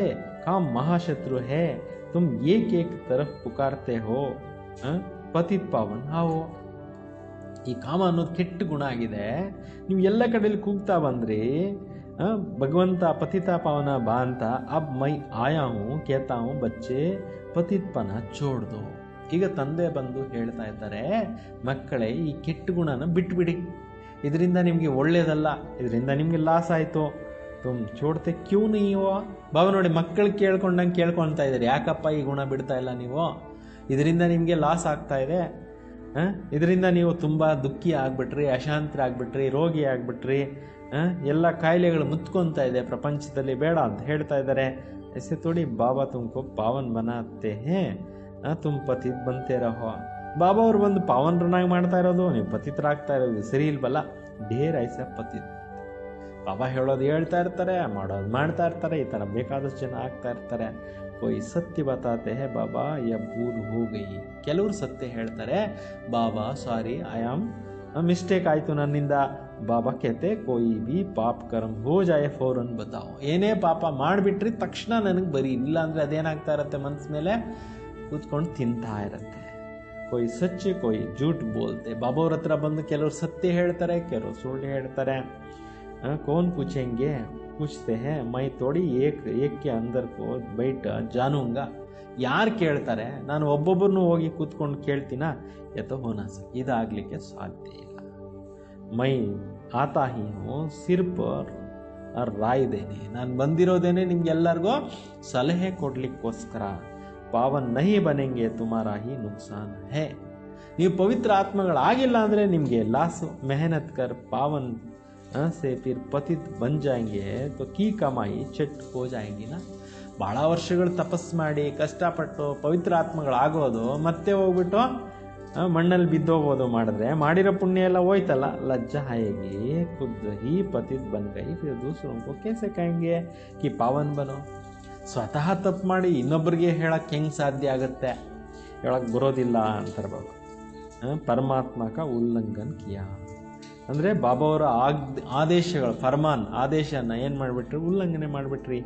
ಕಾಮ್ ಮಹಾಶತ್ರು ಹೇ, ತುಮ್ ಏಕ್ ತರಫ್ ಪುಕಾರ್ತೆ ಹೋ ಪತಿತ್ ಪಾವನ್ ಹಾವೋ. ಈ ಕಾಮ ಅನ್ನೋದು ಕೆಟ್ಟ ಗುಣ ಆಗಿದೆ. ನೀವು ಎಲ್ಲ ಕಡೆಯಲ್ಲಿ ಕೂಗ್ತಾ ಬಂದ್ರಿ, ಭಗವಂತ ಪತಿತ ಪಾವನ ಬಾ ಅಂತ. ಅಬ್ ಮೈ ಆಯಾ ಹೂँ ಕೇತಾ ಹೂँ ಬಚ್ಚೆ ಪತಿತ್ಪನ ಚೋಡ್ ದೋ. ಈಗ ತಂದೆ ಬಂದು ಹೇಳ್ತಾ ಇದ್ದಾರೆ, ಮಕ್ಕಳೇ ಈ ಕೆಟ್ಟ ಗುಣನ ಬಿಟ್ಬಿಡಿ, ಇದರಿಂದ ನಿಮಗೆ ಒಳ್ಳೇದಲ್ಲ, ಇದರಿಂದ ನಿಮಗೆ ಲಾಸ್ ಆಯಿತು. ತುಮ್ ಚೋಡ್ತೆ ಕ್ಯೂ ನೀವೋ. ಬಾಬಾ ನೋಡಿ ಮಕ್ಕಳು ಕೇಳ್ಕೊಂಡಂಗೆ ಕೇಳ್ಕೊಳ್ತಾ ಇದ್ದಾರೆ, ಯಾಕಪ್ಪ ಈ ಗುಣ ಬಿಡ್ತಾ ಇಲ್ಲ ನೀವು, ಇದರಿಂದ ನಿಮಗೆ ಲಾಸ್ ಆಗ್ತಾ ಇದೆ, ಇದರಿಂದ ನೀವು ತುಂಬ ದುಃಖಿ ಆಗಿಬಿಟ್ರಿ, ಅಶಾಂತರಾಗ್ಬಿಟ್ರಿ, ರೋಗಿ ಆಗಿಬಿಟ್ರಿ, ಎಲ್ಲ ಕಾಯಿಲೆಗಳು ಮುತ್ಕೊತಾ ಇದೆ ಪ್ರಪಂಚದಲ್ಲಿ, ಬೇಡ ಅಂತ ಹೇಳ್ತಾ ಇದ್ದಾರೆ. ऐसे थोड़ी बाबा तुमको पावन बनाते हैं, तुम पतित बनते रहो. ಬಾಬಾ ಅವ್ರು ಬಂದು ಪಾವನರನ್ನಾಗಿ ಮಾಡ್ತಾ ಇರೋದು, ನೀವು ಪತಿತರಾಗ್ತಾ ಇರೋದು ಸರಿ ಇಲ್ವಲ್ಲ. ಢೇರ್ ಐಸಾ ಪತಿತ್. ಬಾಬಾ ಹೇಳೋದು ಹೇಳ್ತಾ ಇರ್ತಾರೆ, ಮಾಡೋದು ಮಾಡ್ತಾ ಇರ್ತಾರೆ, ಈ ಥರ ಬೇಕಾದಷ್ಟು ಜನ ಆಗ್ತಾ ಇರ್ತಾರೆ. ಕೊಯ್ ಸತ್ಯ ಬತಾತೆ ಹೇ ಬಾಬಾ ಯ ಭೂಲ್ ಹೋ ಗೈ. ಕೆಲವರು ಸತ್ಯ ಹೇಳ್ತಾರೆ, ಬಾಬಾ ಸಾರಿ ಐ ಆಮ್ ಮಿಸ್ಟೇಕ್ ಆಯಿತು ನನ್ನಿಂದ. ಬಾಬಾ ಕೇತೆ ಕೋಯಿ ಬಿ ಪಾಪ್ ಕರ್ಮ್ ಹೋ ಜಾಯೆ ಫೌರನ್ ಬತಾವು. ಏನೇ ಪಾಪ ಮಾಡಿಬಿಟ್ರಿ ತಕ್ಷಣ ನನಗೆ ಬರೀ, ಇಲ್ಲ ಅಂದರೆ ಅದೇನಾಗ್ತಾ ಇರುತ್ತೆ ಮನಸ್ಸು ಮೇಲೆ ಕೂತ್ಕೊಂಡು ತಿಂತಾ ಇರುತ್ತೆ. ಕೊಯ್ ಸಚ್ಚೆ ಕೊಯ್ ಜೂಟ್ ಬೋಲ್ತೆ. ಬಾಬಾ ಅವ್ರ ಹತ್ರ ಬಂದು ಕೆಲವರು ಸತ್ಯ ಹೇಳ್ತಾರೆ, ಕೆಲವರು ಸುಳ್ಳು ಹೇಳ್ತಾರೆ. ಕೌನ್ ಪೂಛೆಂಗೆ पूछते हैं मैं थोड़ी एक के अंदर को बैठ जानूंगा. ಯಾರು ಕೇಳ್ತಾರೆ, ನಾನು ಒಬ್ಬೊಬ್ಬರನ್ನು ಹೋಗಿ ಕೂತ್ಕೊಂಡು ಕೇಳ್ತೀನ, ಎತ್ತೋ ಹೋನ ಇದಾಗಲಿಕ್ಕೆ ಸಾಧ್ಯ ಇಲ್ಲ. ಮೈ ಆತಾ ಹಿ ಹೋ ಸಿರ್ಫ್ ರಾಯ್ ದೇನೆ. ನಾನು ಬಂದಿರೋದೇನೆ ನಿಮ್ಗೆಲ್ಲರಿಗೂ ಸಲಹೆ ಕೊಡ್ಲಿಕ್ಕೋಸ್ಕರ. ಪಾವನ್ ನಹಿ ಬನೆಂಗೆ ತುಮಾರಾ ಹಿ ನುಕ್ಸಾನ್ ಹೇ. ನೀವು ಪವಿತ್ರ ಆತ್ಮಗಳಾಗಿಲ್ಲ ಅಂದರೆ ನಿಮಗೆ ಲಾಸು. ಮೆಹನತ್ ಕರ್ ಪಾವನ್ से फिर पतित बन जाएंगे तो की कमाई चट हो जाएंगी ना. ಭಾಳ ವರ್ಷಗಳು ತಪಸ್ಸು ಮಾಡಿ ಕಷ್ಟಪಟ್ಟು ಪವಿತ್ರ ಆತ್ಮಗಳಾಗೋದು, ಮತ್ತೆ ಹೋಗ್ಬಿಟ್ಟು ಮಣ್ಣಲ್ಲಿ ಬಿದ್ದೋಗೋದು ಮಾಡಿದ್ರೆ ಮಾಡಿರೋ ಪುಣ್ಯ ಎಲ್ಲ ಹೋಯ್ತಲ್ಲ. ಲಜ್ಜಾ ಆಯೇಗಿ ಖುದ್ ಹಿ ಪತಿತ್ ಬನ್ ಗೈ ಫಿರ್ ದೂಸರೋं को कैसे कहेंगे कि ಪಾವನ್ ಬನೋ. ಸ್ವತಃ ತಪ್ಪು ಮಾಡಿ ಇನ್ನೊಬ್ಬರಿಗೆ ಹೇಳಕ್ಕೆ ಹೆಂಗೆ ಸಾಧ್ಯ ಆಗುತ್ತೆ, ಹೇಳಕ್ಕೆ ಬರೋದಿಲ್ಲ ಅಂತಾರೆ ಬಾಬಾ. ಪರಮಾತ್ಮ ಕಾ ಉಲ್ಲಂಘನ್ ಕಿಯಾ ಅಂದರೆ ಬಾಬಾ ಅವರ ಆದೇಶಗಳು, ಫರ್ಮಾನ್ ಆದೇಶನ ಏನು ಮಾಡಿಬಿಟ್ರಿ, ಉಲ್ಲಂಘನೆ ಮಾಡಿಬಿಟ್ರಿ.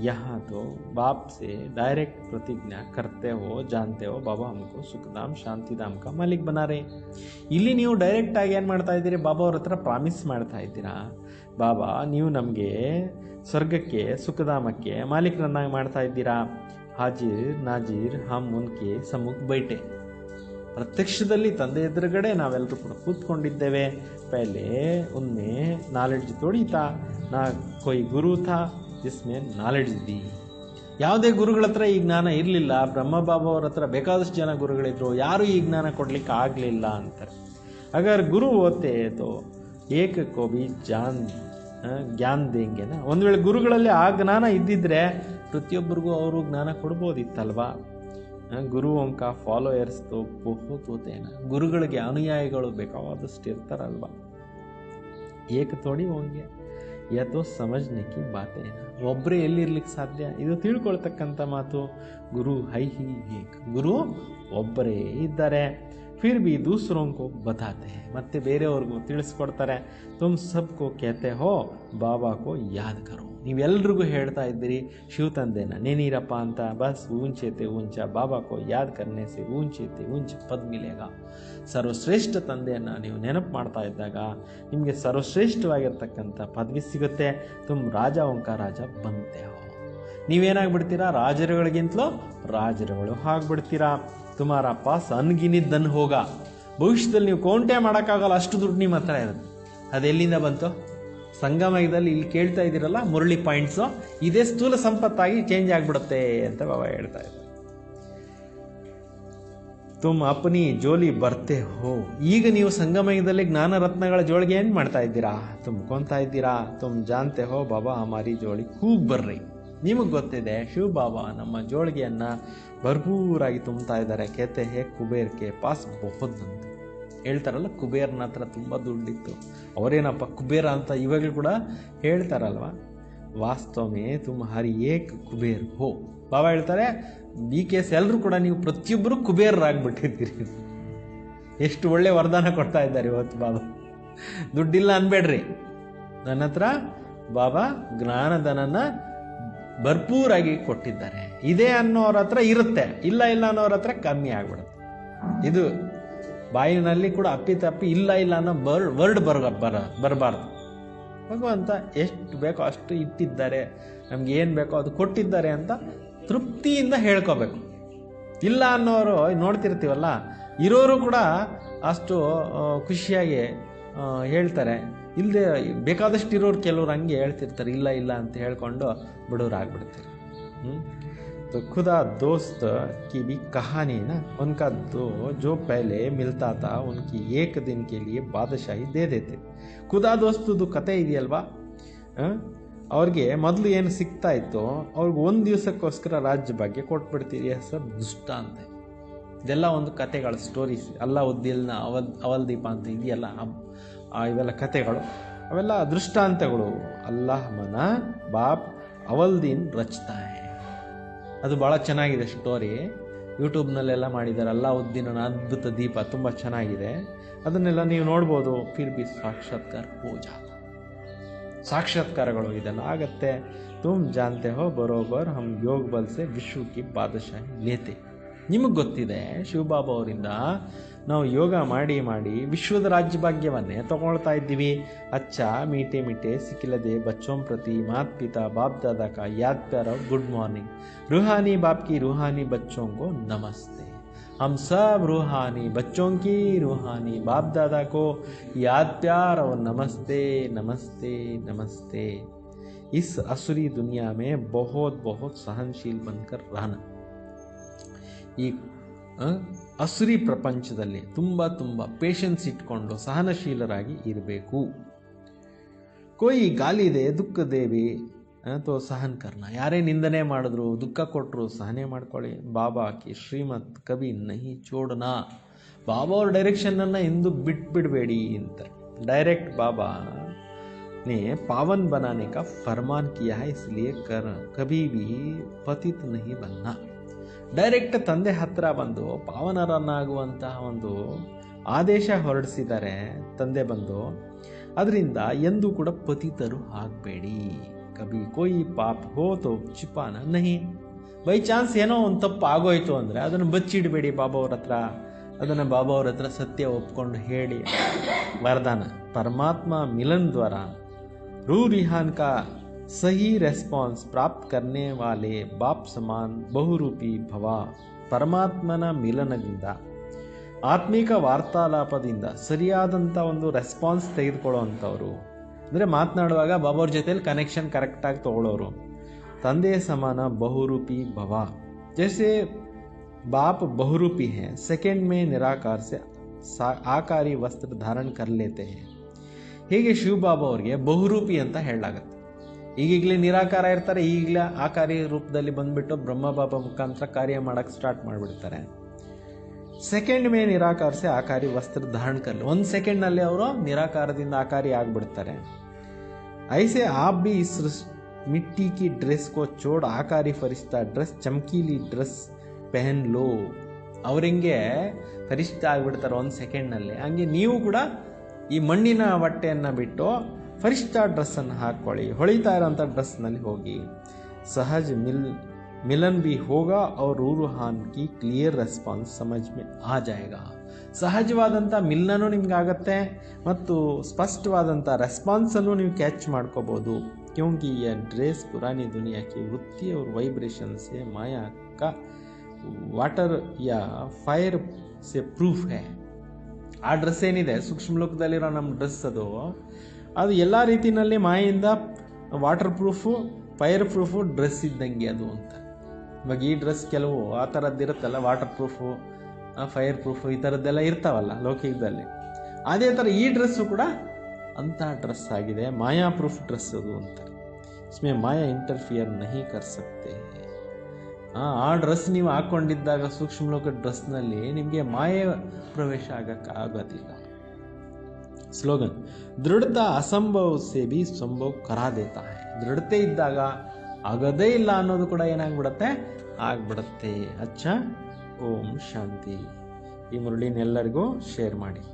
यहाँ तो बाप से डायरेक्ट प्रतिज्ञा करते हो जानते हो बाबा हमको सुखधाम ಶಾಂತಿಧಾಮ್ का ಮಾಲಿಕ್ ಬನಾ ರೇ. ಇಲ್ಲಿ ನೀವು ಡೈರೆಕ್ಟಾಗಿ ಏನು ಮಾಡ್ತಾ ಇದ್ದೀರಿ, ಬಾಬಾ ಅವ್ರ ಹತ್ರ ಪ್ರಾಮಿಸ್ ಮಾಡ್ತಾ ಇದ್ದೀರಾ, ಬಾಬಾ ನೀವು ನಮಗೆ ಸ್ವರ್ಗಕ್ಕೆ ಸುಖಧಾಮಕ್ಕೆ ಮಾಲೀಕರನ್ನಾಗಿ ಮಾಡ್ತಾ ಇದ್ದೀರಾ. ಹಾಜಿರ್ ನಾಜೀರ್ ಹಮ್ ಉನ್ಕೆ ಸಮ್ಮುಖ ಬೈಟೆ. ಪ್ರತ್ಯಕ್ಷದಲ್ಲಿ ತಂದೆ ಎದುರುಗಡೆ ನಾವೆಲ್ಲರೂ ಕೂಡ ಕೂತ್ಕೊಂಡಿದ್ದೇವೆ. ಪಹಲೆ ಉನ್ಮೆ ನಾಲೆಡ್ಜ್ ಥೋಡಿ ಥಾ ನಾ ಕೊಯ್ ಗುರು ಥಾ ಜಿಸ್ಮೆ ನಾಲೆಡ್ಜ್ ದಿ. ಯಾವುದೇ ಗುರುಗಳ ಹತ್ರ ಈ ಜ್ಞಾನ ಇರಲಿಲ್ಲ. ಬ್ರಹ್ಮಬಾಬಾ ಅವ್ರ ಹತ್ರ ಬೇಕಾದಷ್ಟು ಜನ ಗುರುಗಳಿದ್ರು, ಯಾರೂ ಈ ಜ್ಞಾನ ಕೊಡ್ಲಿಕ್ಕೆ ಆಗಲಿಲ್ಲ ಅಂತಾರೆ. ಅಗರ್ ಗುರು ಓದ್ತೆ ತೋ ಏಕ ಕೋ ಬಿ ಜ್ಞಾನ ದೇಂಗೆನ. ಒಂದು ವೇಳೆ ಗುರುಗಳಲ್ಲಿ ಆ ಜ್ಞಾನ ಇದ್ದಿದ್ರೆ ಪ್ರತಿಯೊಬ್ಬರಿಗೂ ಅವರು ಜ್ಞಾನ ಕೊಡ್ಬೋದಿತ್ತಲ್ವಾ. ಗುರುओं का ಫಾಲೋಯರ್ಸ್ ತೋ ಬಹುತ್ ಹೋತೆ ನಾ. ಗುರುಗಳಿಗೆ ಅನುಯಾಯಿಗಳು ಬೇಕಾದಷ್ಟು ಇರ್ತಾರಲ್ವ. ಏಕ ತೋಡಿ ಹೋಂಗೆ ಯಾತೋ ಸಮಜ್ನೆ ಕಿ ಬಾತೆ. ಒಬ್ಬರೇ ಎಲ್ಲಿರ್ಲಿಕ್ಕೆ ಸಾಧ್ಯ, ಇದು ತಿಳ್ಕೊಳ್ತಕ್ಕಂಥ ಮಾತು. ಗುರು ಹೈ ಹಿ ಏಕ್, ಗುರು ಒಬ್ಬರೇ ಇದ್ದಾರೆ. ಫಿರ್ ಬಿ ದೂಸರೋं को बताते हैं, ಮತ್ತೆ ಬೇರೆಯವ್ರಿಗೂ ತಿಳಿಸ್ಕೊಡ್ತಾರೆ. ತುಮ್ ಸಬ್ಕೋ ಕೇತೆ ಹೋ ಬಾಬಾ ಕೋ ಯಾದ್ ಕರೋ. ನೀವೆಲ್ರಿಗೂ ಹೇಳ್ತಾ ಇದ್ದೀರಿ ಶಿವ ತಂದೆನ ನೇನೀರಪ್ಪ ಅಂತ. ಬಸ್ ಊಂಚೇತೆ ಊಂಚ ಬಾಬಾ ಕೋ ಯಾದ್ ಕರ್ನೆ ಸೆ ಊಂಚೇತೆ ಊಂಚ ಪದ್ ಮಿಲೇಗ. ಸರ್ವಶ್ರೇಷ್ಠ ತಂದೆಯನ್ನು ನೀವು ನೆನಪು ಮಾಡ್ತಾ ಇದ್ದಾಗ ನಿಮಗೆ ಸರ್ವಶ್ರೇಷ್ಠವಾಗಿರ್ತಕ್ಕಂಥ ಪದವಿ ಸಿಗುತ್ತೆ. ತುಮ್ ರಾಜ ಓಂಕ ರಾಜ ಬಂತೆ ಹೋ. ನೀವೇನಾಗ್ಬಿಡ್ತೀರಾ, ರಾಜರುಗಳಿಗಿಂತಲೂ ರಾಜರುಗಳು ಆಗ್ಬಿಡ್ತೀರಾ. ತುಮಾರ ಪಾಸ್ ಅನ್ಗಿನಿದ್ದನ್ ಹೋಗ. ಭವಿಷ್ಯದಲ್ಲಿ ನೀವು ಕೌಂಟೇ ಮಾಡೋಕ್ಕಾಗಲ್ಲ, ಅಷ್ಟು ದುಡ್ಡು ನಿಮ್ಮ ಹತ್ರ ಇರುತ್ತೆ. ಅದೆಲ್ಲಿಂದ ಬಂತು? ಸಂಗಮದಲ್ಲಿ ಇಲ್ಲಿ ಕೇಳ್ತಾ ಇದ್ದೀರಲ್ಲ ಮುರಳಿ ಪಾಯಿಂಟ್ಸು, ಇದೇ ಸ್ಥೂಲ ಸಂಪತ್ತಾಗಿ ಚೇಂಜ್ ಆಗಿಬಿಡುತ್ತೆ ಅಂತ ಬಾಬಾ ಹೇಳ್ತಾ ಇದ್ದಾರೆ. ತುಮ್ ಅಪ್ನಿ ಜೋಲಿ ಬರ್ತೆ ಹೋ. ಈಗ ನೀವು ಸಂಗಮಯದಲ್ಲಿ ಜ್ಞಾನ ರತ್ನಗಳ ಜೋಳಿಗೆ ಏನು ಮಾಡ್ತಾ ಇದ್ದೀರಾ, ತುಂಬ್ಕೊತಾ ಇದ್ದೀರಾ. ತುಮ್ ಜಾನ್ತೆ ಹೋ ಬಾಬಾ ಹಮಾರಿ ಜೋಳಿ ಕೂಗ್ ಬರ್ರಿ. ನಿಮಗೆ ಗೊತ್ತಿದೆ ಶಿವ ಬಾಬಾ ನಮ್ಮ ಜೋಳಿಗೆಯನ್ನು ಭರ್ಪೂರಾಗಿ ತುಂಬ್ತಾ ಇದ್ದಾರೆ. ಕೇತೆ ಹೇ ಕುಬೇರ್ಗೆ ಪಾಸ್ ಬಹುದ್ ಅಂತ ಹೇಳ್ತಾರಲ್ಲ, ಕುಬೇರ್ನ ಹತ್ರ ತುಂಬ ದುಡ್ಡಿತ್ತು. ಅವರೇನಪ್ಪ ಕುಬೇರ ಅಂತ ಇವಾಗಲೂ ಕೂಡ ಹೇಳ್ತಾರಲ್ವ. ವಾಸ್ತವಮೇ ತುಮ್ ಹರಿ ಏಕ್ ಕುಬೇರ್ ಹೋ. ಬಾಬಾ ಹೇಳ್ತಾರೆ ಈ ಕೇಸ್ ಎಲ್ಲರೂ ಕೂಡ ನೀವು ಪ್ರತಿಯೊಬ್ಬರು ಕುಬೇರರಾಗ್ಬಿಟ್ಟಿದ್ದೀರಿ. ಎಷ್ಟು ಒಳ್ಳೆ ವರದಾನ ಕೊಡ್ತಾ ಇದ್ದಾರೆ ಇವತ್ತು ಬಾಬಾ. ದುಡ್ಡಿಲ್ಲ ಅನ್ಬೇಡ್ರಿ, ನನ್ನ ಹತ್ರ ಬಾಬಾ ಜ್ಞಾನಧನನ ಭರ್ಪೂರಾಗಿ ಕೊಟ್ಟಿದ್ದಾರೆ. ಇದೆ ಅನ್ನೋರ ಹತ್ರ ಇರುತ್ತೆ, ಇಲ್ಲ ಅನ್ನೋರ ಹತ್ರ ಕಮ್ಮಿ ಆಗ್ಬಿಡುತ್ತೆ. ಇದು ಬಾಯಿನಲ್ಲಿ ಕೂಡ ಅಪ್ಪಿತಪ್ಪಿ ಇಲ್ಲ ಇಲ್ಲ ಅನ್ನೋ ವರ್ಡ್ ಬರಬಾರ್ದು. ಭಗವಂತ ಎಷ್ಟು ಬೇಕೋ ಅಷ್ಟು ಇಟ್ಟಿದ್ದಾರೆ, ನಮ್ಗೆ ಏನು ಬೇಕೋ ಅದು ಕೊಟ್ಟಿದ್ದಾರೆ ಅಂತ ತೃಪ್ತಿಯಿಂದ ಹೇಳ್ಕೋಬೇಕು. ಇಲ್ಲ ಅನ್ನೋರು ನೋಡ್ತಿರ್ತೀವಲ್ಲ, ಇರೋರು ಕೂಡ ಅಷ್ಟು ಖುಷಿಯಾಗಿ ಹೇಳ್ತಾರೆ, ಇಲ್ಲದೆ ಬೇಕಾದಷ್ಟು ಇರೋರು ಕೆಲವ್ರು ಹಂಗೆ ಹೇಳ್ತಿರ್ತಾರೆ, ಇಲ್ಲ ಇಲ್ಲ ಅಂತ ಹೇಳ್ಕೊಂಡು ಬಡವರಾಗ್ಬಿಡ್ತಾರೆ. तो खुदा दोस्त की भी कहानी ना, उनका जो पहले मिलता था उनकी एक दिन के लिए बादशाही दे देते. ಖುದಾ ದೋಸ್ತದು ಕತೆ ಇದೆಯಲ್ವಾ, ಅವ್ರಿಗೆ ಮೊದಲು ಏನು ಸಿಗ್ತಾ ಇತ್ತು ಅವ್ರಿಗೆ ಒಂದು ದಿವಸಕ್ಕೋಸ್ಕರ ರಾಜ್ಯ ಭಾಗ್ಯ ಕೊಟ್ಬಿಡ್ತೀರಿ. ಸರ್ ದುಷ್ಟ ಅಂತ, ಇದೆಲ್ಲ ಒಂದು ಕತೆಗಳ ಸ್ಟೋರೀಸ್. ಅಲ್ಲಾವುದ್ದೀನ್ ಅವಲ್ದೀಪ ಅಂತ ಇದೆಯಲ್ಲ, ಇವೆಲ್ಲ ಕತೆಗಳು, ಅವೆಲ್ಲ ದೃಷ್ಟಾಂತಗಳು. ಅಲ್ಲಾಹ್ ಮನ ಬಾಪ್ ಅವಲ್ದೀನ್ ರಚ್ತಾ ಹೈ, ಅದು ಭಾಳ ಚೆನ್ನಾಗಿದೆ ಸ್ಟೋರಿ. ಯೂಟ್ಯೂಬ್ನಲ್ಲೆಲ್ಲ ಮಾಡಿದ್ದಾರೆ. ಅಲ್ಲಾವುದ್ದೀನನ ಅದ್ಭುತ ದೀಪ, ತುಂಬ ಚೆನ್ನಾಗಿದೆ. ಅದನ್ನೆಲ್ಲ ನೀವು ನೋಡ್ಬೋದು. ಫಿರ್ ಬಿ ಸಾಕ್ಷಾತ್ಕಾರ ಹೋ ಜಾತ, ಸಾಕ್ಷಾತ್ಕಾರಗಳು ಇದೆಲ್ಲ ಆಗತ್ತೆ. ತುಮ್ ಜಾನ್ತೆ ಹೋ ಬರೋಬರ್ ಹಮ್ ಯೋಗ ಬಲ್ ಸೆ ವಿಶ್ವ ಕಿ ಬಾದಶಾಹಿ ಲೇತೆ. ನಿಮಗೆ ಗೊತ್ತಿದೆ, ಶಿವಬಾಬಾ ಅವರಿಂದ ನಾವು ಯೋಗ ಮಾಡಿ ಮಾಡಿ ವಿಶ್ವದ ರಾಜ್ಯ ಭಾಗ್ಯವನ್ನೇ ತಗೊಳ್ತಾ ಇದ್ದೀವಿ. ಅಚ್ಚ ಮೀಟೆ ಮೀಟೆ ಸಿಕ್ಕಿಲ್ಲದೆ ಬಚ್ಚೋಂ ಪ್ರತಿ ಮಾತ್ ಪಿತಾ ಬಾಪ್ ದಾದಾ ಕಾ ಯಾದ್ ಪ್ಯಾರ ಗುಡ್ ಮಾರ್ನಿಂಗ್. रूहानी बाप की रूहानी बच्चों को नमस्ते. हम सब रूहानी बच्चों की रूहानी बाप दादा को याद प्यार और नमस्ते नमस्ते नमस्ते. इस असुरी दुनिया में बहुत बहुत सहनशील बनकर रहना. ಈ ಅಸುರಿ ಪ್ರಪಂಚದಲ್ಲಿ ತುಂಬ ತುಂಬ ಪೇಷನ್ಸ್ ಇಟ್ಕೊಂಡು ಸಹನಶೀಲರಾಗಿ ಇರಬೇಕು. ಕೋಯಿ ಗಾಲಿದೆ ದುಃಖ ದೇವಿ ತೋ ಸಹನ್ ಕರ್ನ. ಯಾರೇ ನಿಂದನೆ ಮಾಡಿದ್ರು, ದುಃಖ ಕೊಟ್ಟರು ಸಹನೆ ಮಾಡ್ಕೊಳ್ಳಿ. ಬಾಬಾ ಕಿ ಶ್ರೀಮತ್ ಕವಿ ನಹಿ ಚೋಡನಾ. ಬಾಬಾ ಅವ್ರ ಡೈರೆಕ್ಷನನ್ನು ಎಂದೂ ಬಿಟ್ಬಿಡಬೇಡಿ ಅಂತಾರೆ. ಡೈರೆಕ್ಟ್ ಬಾಬಾ ने पावन बनाने का फरमान किया है, इसलिए कभी भी पतित नहीं बनना. ಡೈರೆಕ್ಟ್ ತಂದೆ ಹತ್ರ ಬಂದು ಪಾವನರನ್ನಾಗುವಂತಹ ಒಂದು ಆದೇಶ ಹೊರಡಿಸಿದ್ದಾರೆ ತಂದೆ ಬಂದು. ಅದರಿಂದ ಎಂದೂ ಕೂಡ ಪತಿತರು ಆಗಬೇಡಿ. ಕಭಿ ಕೋಯಿ ಪಾಪ ಹೋ ತೋ ಚಿಪಾನ ನಹಿ. ಬೈ ಚಾನ್ಸ್ ಏನೋ ಒಂದು ತಪ್ಪು ಆಗೋಯ್ತು ಅಂದರೆ ಅದನ್ನು ಬಚ್ಚಿಡಬೇಡಿ ಬಾಬಾ ಅವ್ರ ಹತ್ರ. ಅದನ್ನು ಬಾಬಾ ಅವ್ರ ಹತ್ರ ಸತ್ಯ ಒಪ್ಕೊಂಡು ಹೇಳಿ. ವರದಾನ परमात्मा मिलन द्वारा रूह रिहान का सही रेस्पॉन्स प्राप्त करने वाले बाप समान ಬಹುರೂಪಿ ಭವ. ಪರಮಾತ್ಮನ ಮಿಲನದಿಂದ, ಆತ್ಮಿಕ ವಾರ್ತಾಲಾಪದಿಂದ ಸರಿಯಾದಂಥ ಒಂದು ರೆಸ್ಪಾನ್ಸ್ ತೆಗೆದುಕೊಳ್ಳುವಂಥವ್ರು, ಅಂದರೆ ಮಾತನಾಡುವಾಗ ಬಾಬಾವ್ರ ಜೊತೆಲಿ ಕನೆಕ್ಷನ್ ಕರೆಕ್ಟಾಗಿ ತಗೊಳ್ಳೋರು. ತಂದೆ ಸಮಾನ ಬಹುರೂಪಿ ಭವ. ಜೈಸೆ बाप बहुरूपी हैं, सेकंड में निराकार से आकारी वस्त्र धारण कर लेते हैं. ಹೀಗೆ ಶಿವಬಾಬಾ ಅವ್ರಿಗೆ ಬಹುರೂಪಿ ಅಂತ ಹೇಳಲಾಗುತ್ತೆ. ಈಗೀಗಲೇ ನಿರಾಕಾರ ಇರ್ತಾರೆ, ಈಗಲೇ ಆಕಾರಿ ರೂಪದಲ್ಲಿ ಬಂದ್ಬಿಟ್ಟು ಬ್ರಹ್ಮಬಾಬಾ ಮುಖಾಂತರ ಕಾರ್ಯ ಮಾಡಕ್ಕೆ ಸ್ಟಾರ್ಟ್ ಮಾಡಿಬಿಡ್ತಾರೆ. ಸೆಕೆಂಡ್ ಮೇ ನಿರಾಕಾರ ಸೆ ಆಕಾರಿ ವಸ್ತ್ರ ಧಾರಣ ಕರ್ಲಿ. ಒಂದು ಸೆಕೆಂಡ್ನಲ್ಲಿ ಅವರು ನಿರಾಕಾರದಿಂದ ಆಕಾರಿ ಆಗಿಬಿಡ್ತಾರೆ. ಐಸೆ ಆಪ್ ಬಿ ಇಸ್ ಮಿಟ್ಟಿ ಕಿ ಡ್ರೆಸ್ ಕೋ ಚೋಡ್ ಆಕಾರಿ ಫರಿಸ್ತಾ ಡ್ರೆಸ್ ಚಮಕೀಲಿ ಡ್ರೆಸ್ ಪೆಹನ್ ಲೋ. ಅವರಿಂಗೆ ಫರಿಷ್ಠ ಆಗಿಬಿಡ್ತಾರೆ ಒಂದು ಸೆಕೆಂಡ್ನಲ್ಲಿ. ಹಂಗೆ ನೀವು ಕೂಡ ಈ ಮಣ್ಣಿನ ಬಟ್ಟೆಯನ್ನು ಬಿಟ್ಟು ಫರಿಷ್ಠ ಡ್ರೆಸ್ಸನ್ನು ಹಾಕ್ಕೊಳ್ಳಿ, ಹೊಳಿತಾ ಇರೋಂಥ ಡ್ರೆಸ್ನಲ್ಲಿ ಹೋಗಿ. ಸಹಜ್ ಮಿಲನ್ ಬಿ ಹೋಗಾ ಅವ್ರ ರೂರುಹಾನ್ ಕಿ ಕ್ಲಿಯರ್ ರೆಸ್ಪಾನ್ಸ್ ಸಮಜ್ ಮೇ ಆ ಜಾಯೇಗಾ. ಸಹಜವಾದಂಥ ಮಿಲನೂ ನಿಮ್ಗಾಗತ್ತೆ ಮತ್ತು ಸ್ಪಷ್ಟವಾದಂಥ ರೆಸ್ಪಾನ್ಸನ್ನು ನೀವು ಕ್ಯಾಚ್ ಮಾಡ್ಕೋಬೋದು. ಕ್ಯೋಂಕಿ ಯಹ ಡ್ರೆಸ್ ಪುರಾನಿ ದುನಿಯಾ ಕಿ ವೃತ್ತಿ और वाइब्रेशन से माया का ವಾಟರ್ ಯಾ ಫೈರ್ ಸೆ ಪ್ರೂಫ್ ಹೇ. ಆ ಡ್ರೆಸ್ ಏನಿದೆ ಸೂಕ್ಷ್ಮ ಲೋಕದಲ್ಲಿರೋ ನಮ್ಮ ಡ್ರೆಸ್, ಅದು ಎಲ್ಲ ರೀತಿಯಲ್ಲಿ ಮಾಯಿಂದ waterproof, fireproof dress ಇದ್ದಂಗೆ ಅದು ಅಂತ. ಇವಾಗ ಈ ಡ್ರೆಸ್ ಕೆಲವು ಆ ಥರದ್ದಿರುತ್ತಲ್ಲ, ವಾಟರ್ ಪ್ರೂಫು, ಫೈರ್ ಪ್ರೂಫು, ಈ ಥರದ್ದೆಲ್ಲ ಇರ್ತಾವಲ್ಲ ಲೌಕಿಕದಲ್ಲಿ. ಅದೇ ಥರ ಈ ಡ್ರೆಸ್ಸು ಕೂಡ ಅಂಥ ಡ್ರೆಸ್ ಆಗಿದೆ, ಮಾಯಾ ಪ್ರೂಫ್ ಡ್ರೆಸ್ ಅದು ಅಂತ. ಇಸ್ಮೇ ಮಾಯಾ ಇಂಟರ್ಫಿಯರ್ ನಹಿ ಕರ್ ಸಕ್ತೆ. ಆ ಡ್ರೆಸ್ ನೀವು ಹಾಕ್ಕೊಂಡಿದ್ದಾಗ ಸೂಕ್ಷ್ಮ ಲೋಕ ಡ್ರೆಸ್ನಲ್ಲಿ ನಿಮಗೆ ಮಾಯೆ ಪ್ರವೇಶ ಆಗೋಕ್ಕಾಗೋದಿಲ್ಲ. ಸ್ಲೋಗನ್ ದೃಢತಾ ಅಸಂಭವ ಸೇ ಭಿ ಸಂಭವ ಕರಾ ದೇತಾ ಹೈ. ದೃಢತೆ ಇದ್ದಾಗ ಆಗೋದೇ ಇಲ್ಲ ಅನ್ನೋದು ಕೂಡ ಏನಾಗ್ಬಿಡತ್ತೆ, ಆಗ್ಬಿಡತ್ತೆ. ಅಚ್ಚಾ, ಓಂ ಶಾಂತಿ. ಈ ಮುರಳಿನ ಎಲ್ಲರಿಗೂ ಶೇರ್ ಮಾಡಿ.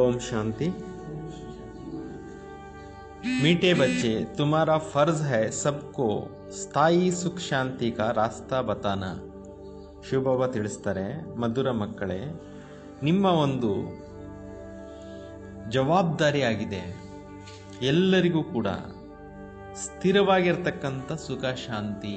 ओम शांति। मीठे बच्चे, तुम्हारा फर्ज है सबको ಸ್ಥಾಯಿ ಸುಖ ಶಾಂತಿ का रास्ता बताना। ಶಿವಬಾಬಾ ತಿಳಿಸ್ತಾರೆ, ಮಧುರ ಮಕ್ಕಳೇ, ನಿಮ್ಮ ಒಂದು ಜವಾಬ್ದಾರಿ ಆಗಿದೆ ಎಲ್ಲರಿಗೂ ಕೂಡ ಸ್ಥಿರವಾಗಿರ್ತಕ್ಕಂಥ ಸುಖ ಶಾಂತಿ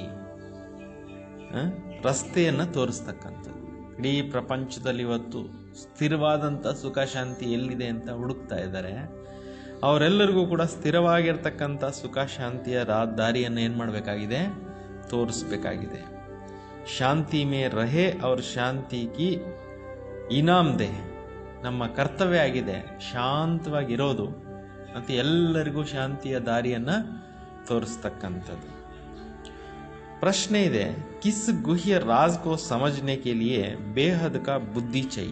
ರಸ್ತೆಯನ್ನು ತೋರಿಸ್ತಕ್ಕಂಥದ್ದು. ಇಡೀ ಪ್ರಪಂಚದಲ್ಲಿ ಇವತ್ತು ಸ್ಥಿರವಾದಂಥ ಸುಖ ಶಾಂತಿ ಎಲ್ಲಿದೆ ಅಂತ ಹುಡುಕ್ತಾ ಇದ್ದಾರೆ. ಅವರೆಲ್ಲರಿಗೂ ಕೂಡ ಸ್ಥಿರವಾಗಿರ್ತಕ್ಕಂಥ ಸುಖ ಶಾಂತಿಯ ದಾರಿಯನ್ನು ಏನು ಮಾಡಬೇಕಾಗಿದೆ? ತೋರಿಸ್ಬೇಕಾಗಿದೆ. ಶಾಂತಿ ಮೇ ರಹೆ ಅವ್ರ ಶಾಂತಿ ಕಿ ಇನಾಮ್ ದೇ, ನಮ್ಮ ಕರ್ತವ್ಯ ಆಗಿದೆ ಶಾಂತವಾಗಿರೋದು ಮತ್ತು ಎಲ್ಲರಿಗೂ ಶಾಂತಿಯ ದಾರಿಯನ್ನು ತೋರಿಸ್ತಕ್ಕಂಥದ್ದು. ಪ್ರಶ್ನೆ ಇದೆ, ಕಿಸ್ ಗುಹ್ಯ ರಾಜ್ ಕೋ ಸಮಜ್ನೆ ಕೆ ಲಿಯೆ ಬೇಹದ್ ಕಾ ಬುದ್ಧಿ ಚೈ.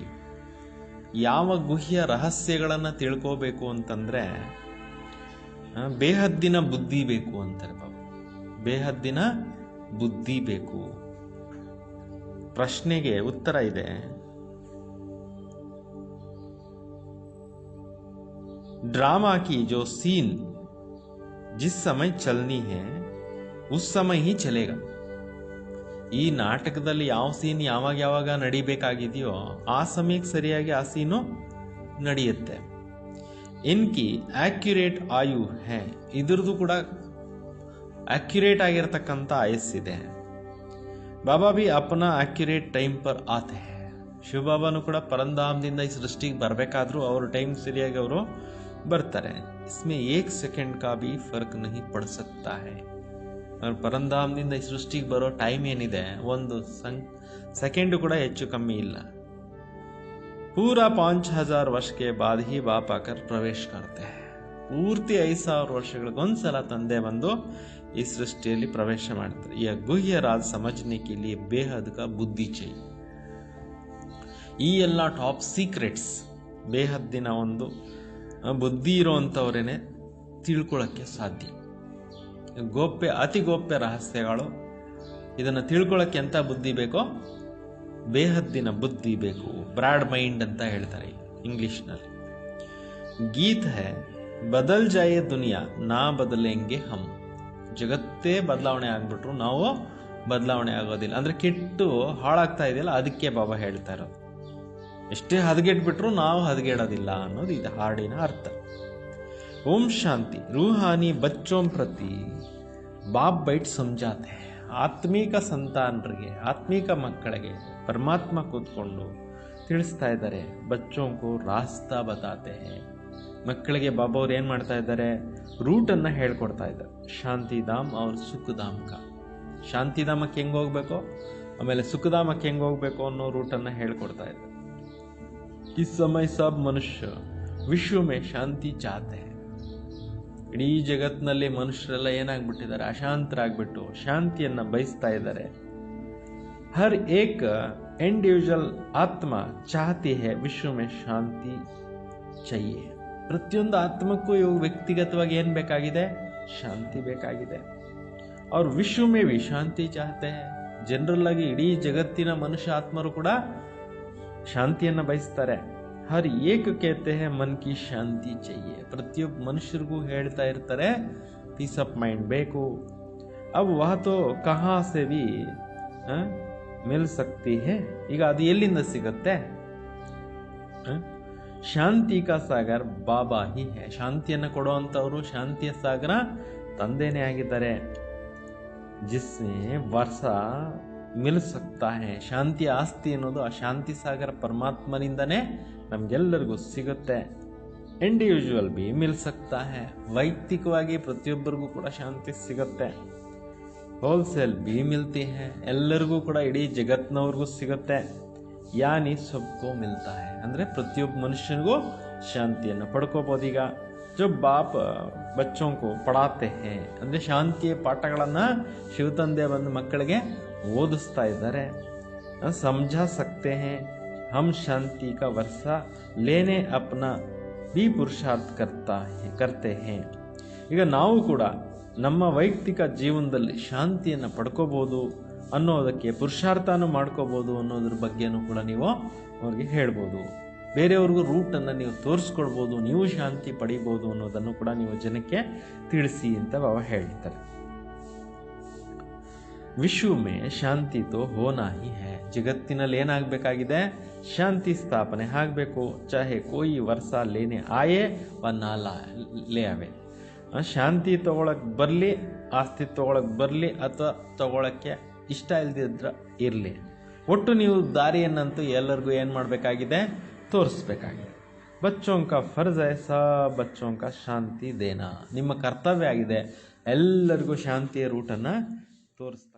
ಯಾವ ಗುಹ್ಯ ರಹಸ್ಯಗಳನ್ನು ತಿಳ್ಕೋಬೇಕು ಅಂತಂದ್ರೆ ಬೇಹದ್ದಿನ ಬುದ್ಧಿ ಬೇಕು ಅಂತಾರೆ ಬಾಬಾ. ಬೇಹದ್ದಿನ ಬುದ್ಧಿ ಬೇಕು. ಪ್ರಶ್ನೆಗೆ ಉತ್ತರ ಇದೆ, ड्रामा की जो सीन जिस समय चलनी है उस समय ही चलेगा. ಈ ನಾಟಕದಲ್ಲಿ ಯಾವ ಸೀನ್ ಯಾವಾಗ ನಡಿಬೇಕಾಗಿದೆಯೋ ಆ ಸಮಯಕ್ಕೆ ಸರಿಯಾಗಿ ಆ ಸೀನು ನಡೆಯುತ್ತೆ. ಇನ್ಕಿ ಆಕ್ಯುರೇಟ್ ಆಯು ಹೇ, ಇದ್ರದ್ದು ಕೂಡ ಆಕ್ಯುರೇಟ್ ಆಗಿರತಕ್ಕಂಥ ಆಯಸ್ಸಿದೆ. ಬಾಬಾ ಬಿ ಅಪನ ಆಕ್ಯುರೇಟ್ ಟೈಮ್ ಪರ್ ಆತೆ ಹೇ. ಶಿವಬಾಬಾನು ಕೂಡ ಪರಂಧಾಮದಿಂದ ಈ ಸೃಷ್ಟಿಗೆ ಬರಬೇಕಾದ್ರೂ ಅವ್ರ ಟೈಮ್ ಸರಿಯಾಗಿ ಅವರು ಬರ್ತಾರೆ. ಇಸ್ಮೆ 1 ಸೆಕೆಂಡ್ ಕಾ ಬಿ ಫರ್ಕ್ ನಹಿ ಪಡ್ ಸಕ್ತಾ ಹೈ. ಅವ್ರ ಪರಂಧಾಮದಿಂದ ಈ ಸೃಷ್ಟಿಗೆ ಬರೋ ಟೈಮ್ ಏನಿದೆ, 1 ಸೆಕೆಂಡ್ ಕೂಡ ಹೆಚ್ಚು ಕಮ್ಮಿ ಇಲ್ಲ. ಪೂರಾ 5000 ವರ್ಷ ಕೆ ಬಾದ್ ಹಿ ಬಾಪ್ ಆಕರ್ ಪ್ರವೇಶ ಕರ್ತೆ ಹೈ. ಪೂರ್ತಿ 5000 ವರ್ಷಗಳಿಗೊಂದ್ಸಲ ತಂದೆ ಬಂದು ಈ ಸೃಷ್ಟಿಯಲ್ಲಿ ಪ್ರವೇಶ ಮಾಡ್ತಾರೆ. ಈ ಗುಹ್ಯ ರಾಜ್ ಸಮಜ್ನೆ ಕೆ ಲಿಯೆ ಬೇಹದ್ ಕಾ ಬುದ್ಧಿ ಚೈ. ಈ ಎಲ್ಲ ಟಾಪ್ ಸೀಕ್ರೆಟ್ಸ್ ಬೇಹದ್ದಿನ ಒಂದು ಬುದ್ಧಿ ಇರೋವಂಥವ್ರೇನೆ ತಿಳ್ಕೊಳ್ಳೋಕ್ಕೆ ಸಾಧ್ಯ. ಗೋಪ್ಯ, ಅತಿ ಗೋಪ್ಯ ರಹಸ್ಯಗಳು, ಇದನ್ನು ತಿಳ್ಕೊಳ್ಳೋಕ್ಕೆ ಎಂಥ ಬುದ್ಧಿ ಬೇಕೋ? ಬೇಹದ್ದಿನ ಬುದ್ಧಿ ಬೇಕು. ಬ್ರಾಡ್ ಮೈಂಡ್ ಅಂತ ಹೇಳ್ತಾರೆ ಇಂಗ್ಲಿಷ್ನಲ್ಲಿ. ಗೀತ್ ಹೇ ಬದಲ್ ಜಾಯೇ ದುನಿಯಾ ನಾ ಬದಲೆಂಗೆ ಹಮ್. ಜಗತ್ತೇ ಬದಲಾವಣೆ ಆಗ್ಬಿಟ್ರು ನಾವು ಬದಲಾವಣೆ ಆಗೋದಿಲ್ಲ. ಅಂದರೆ ಕೆಟ್ಟು ಹಾಳಾಗ್ತಾ ಇದೆಯಲ್ಲ, ಅದಕ್ಕೆ ಬಾಬಾ ಹೇಳ್ತಾ ಇರೋದು. ಎಷ್ಟೇ ಹದಗೆಟ್ಬಿಟ್ರು ನಾವು ಹದಗೆಡೋದಿಲ್ಲ ಅನ್ನೋದು ಇದು ಹಾಡಿನ ಅರ್ಥ. ಓಂ ಶಾಂತಿ. ರೂಹಾನಿ ಬಚ್ಚೋಂ ಪ್ರತಿ ಬಾಪ್ ಬೈಟ್ ಸಮಜಾತೆ. ಆತ್ಮೀಕ ಸಂತಾನರಿಗೆ, ಆತ್ಮೀಕ ಮಕ್ಕಳಿಗೆ ಪರಮಾತ್ಮ ಕೂತ್ಕೊಂಡು ತಿಳಿಸ್ತಾ ಇದ್ದಾರೆ. ಬಚ್ಚೋಂಕು ರಾಸ್ತಾ ಬತಾತೆ ಹೇ. ಮಕ್ಕಳಿಗೆ ಬಾಬಾ ಅವ್ರು ಏನು ಮಾಡ್ತಾ ಇದ್ದಾರೆ? ರೂಟನ್ನು ಹೇಳ್ಕೊಡ್ತಾ ಇದ್ದಾರೆ. ಶಾಂತಿಧಾಮ್ ಅವ್ರ ಸುಖಧಾಮ್ ಕಾ. ಶಾಂತಿಧಾಮಕ್ಕೆ ಹೆಂಗೆ ಹೋಗ್ಬೇಕು, ಆಮೇಲೆ ಸುಖಧಾಮಕ್ಕೆ ಹೆಂಗೆ ಹೋಗ್ಬೇಕು ಅನ್ನೋ ರೂಟನ್ನು ಹೇಳ್ಕೊಡ್ತಾ ಇದ್ದಾರೆ. इस समय सब मनुष्य विश्व में शांति चाहते हैं. ಇಡೀ ಜಗತ್ತಿನಲ್ಲಿ ಮನುಷ್ಯರೆಲ್ಲ ಏನಾಗ್ಬಿಟ್ಟಿದ್ದಾರೆ? ಅಶಾಂತರಾಗ್ಬಿಟ್ಟು ಶಾಂತಿಯನ್ನು ಬಯಸ್ತಾ ಇದ್ದಾರೆ. ಹರ್ ಏಕ್ ಇಂಡಿವಿಜುವಲ್ ಆತ್ಮ ಚಾಹತಿ ಹೇ ವಿಶ್ವ ಮೇ ಶಾಂತಿ ಚಹಿಯೆ. ಪ್ರತಿಯೊಂದು ಆತ್ಮಕ್ಕೂ ಇವು ವ್ಯಕ್ತಿಗತವಾಗಿ ಏನು ಬೇಕಾಗಿದೆ? ಶಾಂತಿ ಬೇಕಾಗಿದೆ. ಅವ್ರು ವಿಶ್ವ ಮೇ ವಿ ಶಾಂತಿ ಚಾಹತೆ ಹೇ. ಜನರಲ್ ಆಗಿ ಇಡೀ ಜಗತ್ತಿನ ಮನುಷ್ಯ ಆತ್ಮರು ಕೂಡ ಶಾಂತಿಯನ್ನು ಬಯಸ್ತಾರೆ. ಹರ್ ಏಕ ಕೇತೆ ಹೇ ಮನ್ ಕಿ ಶಾಂತಿ ಚಹಿಯೆ. ಪ್ರತಿಯೊಬ್ಬ ಮನುಷ್ಯರಿಗೂ ಹೇಳ್ತಾ ಇರ್ತಾರೆ ಪೀಸ್ ಆಫ್ ಮೈಂಡ್ ಬೇಕು. ಅವು ವಹತೋ ಕಹಾ ಸೆ ಭಿ ಮಿಲ್ ಸಕ್ತಿ ಹೇ. ಈಗ ಅದು ಎಲ್ಲಿಂದ ಸಿಗುತ್ತೆ? ಶಾಂತಿ ಕಾ ಸಾಗರ್ ಬಾಬಾ ಹಿ ಹೇ. ಶಾಂತಿಯನ್ನು ಕೊಡುವಂಥವರು ಶಾಂತಿಯ ಸಾಗರ ತಂದೆನೇ ಆಗಿದ್ದಾರೆ. ಜಿಸ್ನೆ ವರ್ಷ ಮಿಲ್ ಸಕ್ತಾ ಹೇ. ಶಾಂತಿಯ ಆಸ್ತಿ ಅನ್ನೋದು ಆ ಶಾಂತಿ ಸಾಗರ ಪರಮಾತ್ಮನಿಂದನೇ ನಮಗೆಲ್ಲರಿಗೂ ಸಿಗುತ್ತೆ. ಇಂಡಿವಿಜುವಲ್ ಬಿ ಮಿಲ್ ಸಕ್ತಾ ಹೇ. ವೈಯಕ್ತಿಕವಾಗಿ ಪ್ರತಿಯೊಬ್ಬರಿಗೂ ಕೂಡ ಶಾಂತಿ ಸಿಗುತ್ತೆ. ಹೋಲ್ಸೇಲ್ ಬಿ ಮಿಲ್ತಿ ಹೇ. ಎಲ್ಲರಿಗೂ ಕೂಡ ಇಡೀ ಜಗತ್ತಿನವ್ರಿಗೂ ಸಿಗುತ್ತೆ. ಯಾನಿ ಸಬ್ಕೋ ಮಿಲ್ತಾ ಹೇ. ಅಂದರೆ ಪ್ರತಿಯೊಬ್ಬ ಮನುಷ್ಯನಿಗೂ ಶಾಂತಿಯನ್ನು ಪಡ್ಕೋಬೋದು. ಈಗ ಜೊ ಬಾಪ್ ಬಚ್ಚೋಂಕು ಪಡಾತೆ ಹೇ ಅಂದರೆ ಶಾಂತಿಯ ಪಾಠಗಳನ್ನು ಶಿವತಂದೆ ಬಂದು ಮಕ್ಕಳಿಗೆ ಓದಿಸ್ತಾ ಇದ್ದಾರೆ. ಸಮझा सकते हैं हम शांति का वर्षा लेने अपना भी पुरुषार्थ करते हैं. ಈಗ ನಾವು ಕೂಡ ನಮ್ಮ ವೈಯಕ್ತಿಕ ಜೀವನದಲ್ಲಿ ಶಾಂತಿಯನ್ನು ಪಡ್ಕೋಬೋದು ಅನ್ನೋದಕ್ಕೆ ಪುರುಷಾರ್ಥನೂ ಮಾಡ್ಕೋಬೋದು ಅನ್ನೋದ್ರ ಬಗ್ಗೆನೂ ಕೂಡ ನೀವು ಅವ್ರಿಗೆ ಹೇಳ್ಬೋದು. ಬೇರೆಯವ್ರಿಗೂ ರೂಟನ್ನು ನೀವು ತೋರಿಸ್ಕೊಡ್ಬೋದು, ನೀವು ಶಾಂತಿ ಪಡಿಬೋದು ಅನ್ನೋದನ್ನು ಕೂಡ ನೀವು ಜನಕ್ಕೆ ತಿಳಿಸಿ ಅಂತ ಬಾಬಾ ಹೇಳ್ತಾರೆ. ವಿಶ್ವ ಮೇ ಶಾಂತಿ ತೋ ಹೋನಾ ಹಿ ಹೈ. ಜಗತ್ತಿನಲ್ಲಿ ಏನಾಗಬೇಕಾಗಿದೆ? ಶಾಂತಿ ಸ್ಥಾಪನೆ ಆಗಬೇಕು. ಚಾಹೆ ಕೋಯಿ ವರ್ಷ ಲೇನೆ ಆಯೆ ವ ನಾಲಾ ಲೇ ಅವೆ. ಶಾಂತಿ ತಗೊಳಕ್ಕೆ ಬರಲಿ, ಆಸ್ತಿ ತಗೊಳಕ್ಕೆ ಬರಲಿ, ಅಥವಾ ತಗೊಳಕ್ಕೆ ಇಷ್ಟ ಇಲ್ದಿದ್ರ ಇರಲಿ, ಒಟ್ಟು ನೀವು ದಾರಿಯನ್ನಂತೂ ಎಲ್ಲರಿಗೂ ಏನು ಮಾಡಬೇಕಾಗಿದೆ? ತೋರಿಸ್ಬೇಕಾಗಿದೆ. ಬಚ್ಚೋಂ ಕಾ ಫರ್ಜ್ ಹೈ ಬಚ್ಚೋಂ ಕಾ ಶಾಂತಿ ದೇನಾ. ನಿಮ್ಮ ಕರ್ತವ್ಯ ಆಗಿದೆ ಎಲ್ಲರಿಗೂ ಶಾಂತಿಯ ರೂಟನ್ನು ತೋರಿಸ್ತಾ